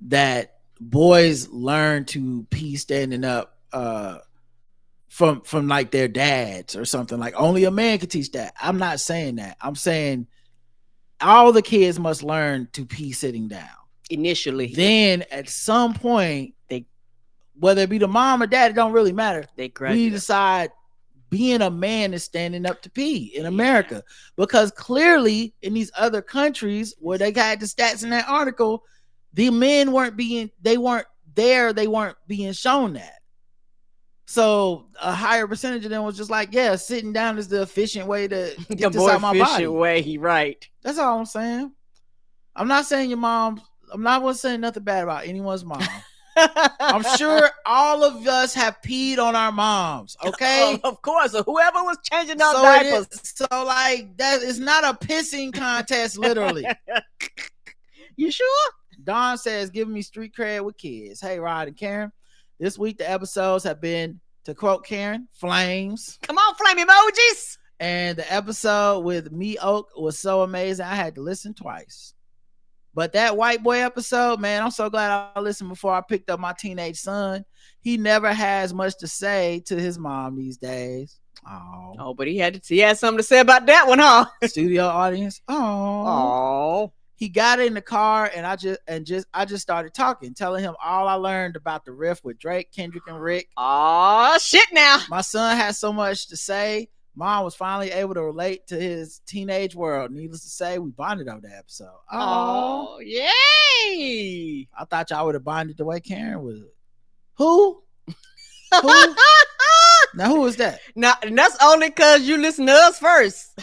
that boys learn to pee standing up from like their dads or something. Like only a man can teach that. I'm not saying that. I'm saying all the kids must learn to pee sitting down initially. Then at some point, whether it be the mom or dad, it don't really matter. We decide being a man is standing up to pee in America, because clearly in these other countries where they got the stats in that article, the men weren't being shown that. So a higher percentage of them was just like, yeah, sitting down is the efficient way to get this out my body. Way, right. That's all I'm saying. I'm not saying your mom. I'm not saying nothing bad about anyone's mom. I'm sure all of us have peed on our moms. Okay, of course. Whoever was changing our diapers. So like that is not a pissing contest, literally. You sure? Don says, giving me street cred with kids. Hey, Rod and Karen. This week, the episodes have been, to quote Karen, flames. Come on, flame emojis. And the episode with Me Oak was so amazing. I had to listen twice. But that white boy episode, man, I'm so glad I listened before I picked up my teenage son. He never has much to say to his mom these days. Oh, but he had something to say about that one, huh? Studio audience. Oh. He got in the car and I just started talking, telling him all I learned about the riff with Drake, Kendrick, and Rick. Oh shit now. My son had so much to say. Mom was finally able to relate to his teenage world. Needless to say, we bonded over that episode. Oh, yay! I thought y'all would have bonded the way Karen would. Who? Now, who was that? Now, and that's only because you listen to us first.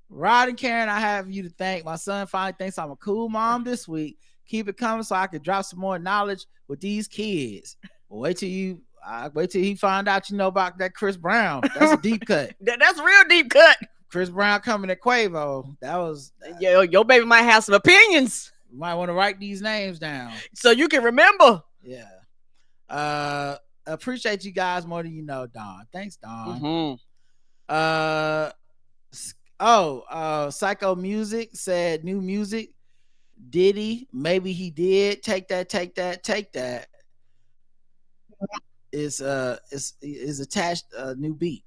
Rod and Karen, I have you to thank. My son finally thinks I'm a cool mom this week. Keep it coming so I can drop some more knowledge with these kids. Well, wait till he find out you know about that Chris Brown. That's a deep cut. That's a real deep cut. Chris Brown coming to Quavo. That was your baby might have some opinions. You might want to write these names down so you can remember. Yeah. Appreciate you guys more than you know, Don. Thanks, Don. Psycho Music said new music. Diddy, maybe he did. Take that. Is attached a new beat.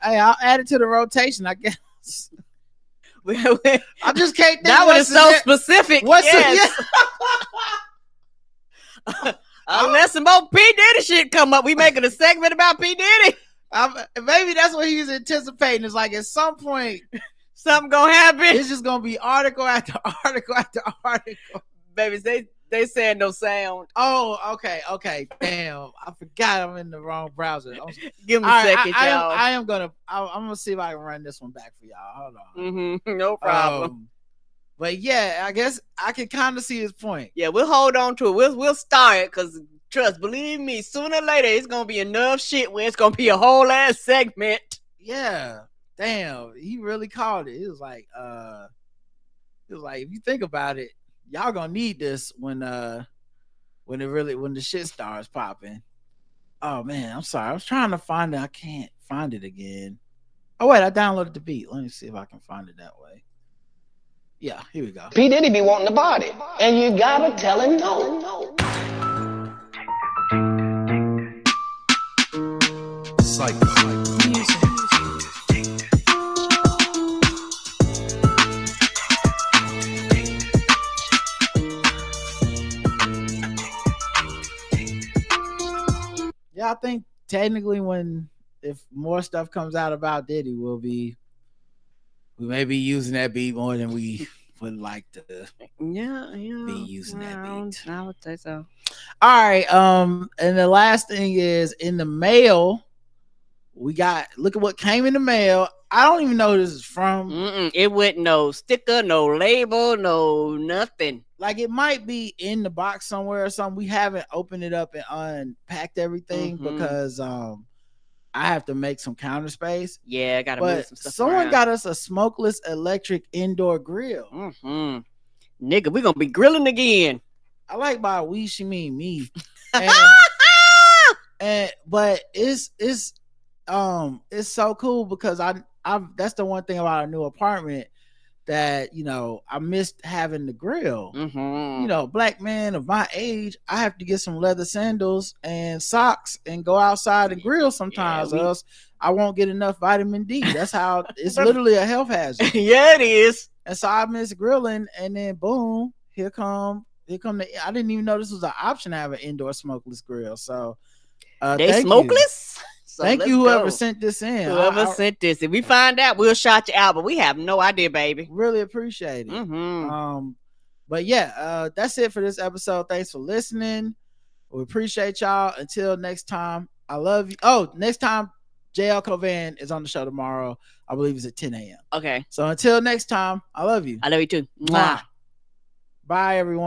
I'll add it to the rotation, I guess. I just can't think. That one is so specific. Unless some more P. Diddy shit come up, we making a segment about P. Diddy. Maybe that's what he was anticipating. It's like at some point something gonna happen. It's just gonna be article after article after article. Baby, they saying no sound. Oh, okay. Damn, I forgot I'm in the wrong browser. Give me a second, y'all. I'm gonna see if I can run this one back for y'all. Hold on. No problem. But yeah, I guess I can kind of see his point. Yeah, we'll hold on to it. We'll start it because believe me, sooner or later it's gonna be enough shit where it's gonna be a whole ass segment. Yeah. Damn, he really called it. It was like if you think about it, y'all gonna need this when the shit starts popping. Oh man, I'm sorry. I was trying to find it. I can't find it again. Oh wait, I downloaded the beat. Let me see if I can find it that way. Yeah, here we go. P. Diddy be wanting the body, and you gotta tell him no. Yeah, I think technically if more stuff comes out about Diddy, we may be using that beat more than we would like to be using that beat. I would say so. All right. And the last thing is in the mail, look at what came in the mail. I don't even know who this is from. It wasn't no sticker, no label, no nothing. Like it might be in the box somewhere or something. We haven't opened it up and unpacked everything because I have to make some counter space. Yeah, I gotta move some stuff. Someone got us a smokeless electric indoor grill. Nigga, we're gonna be grilling again. I like by we, she mean me. But it's so cool because I that's the one thing about a new apartment that I missed having the grill. Black man of my age, I have to get some leather sandals and socks and go outside and grill sometimes, or else I won't get enough vitamin D. That's how it's literally a health hazard. Yeah, it is. And so I miss grilling, and then boom, here come I didn't even know this was an option to have an indoor smokeless grill. So they smokeless. So thank you, whoever sent this in. Whoever sent this. If we find out, we'll shout you out, but we have no idea, baby. Really appreciate it. But yeah, that's it for this episode. Thanks for listening. We appreciate y'all. Until next time, I love you. Oh, next time, JL Covan is on the show tomorrow. I believe it's at 10 a.m. Okay. So until next time, I love you. I love you too. Mwah. Bye, everyone.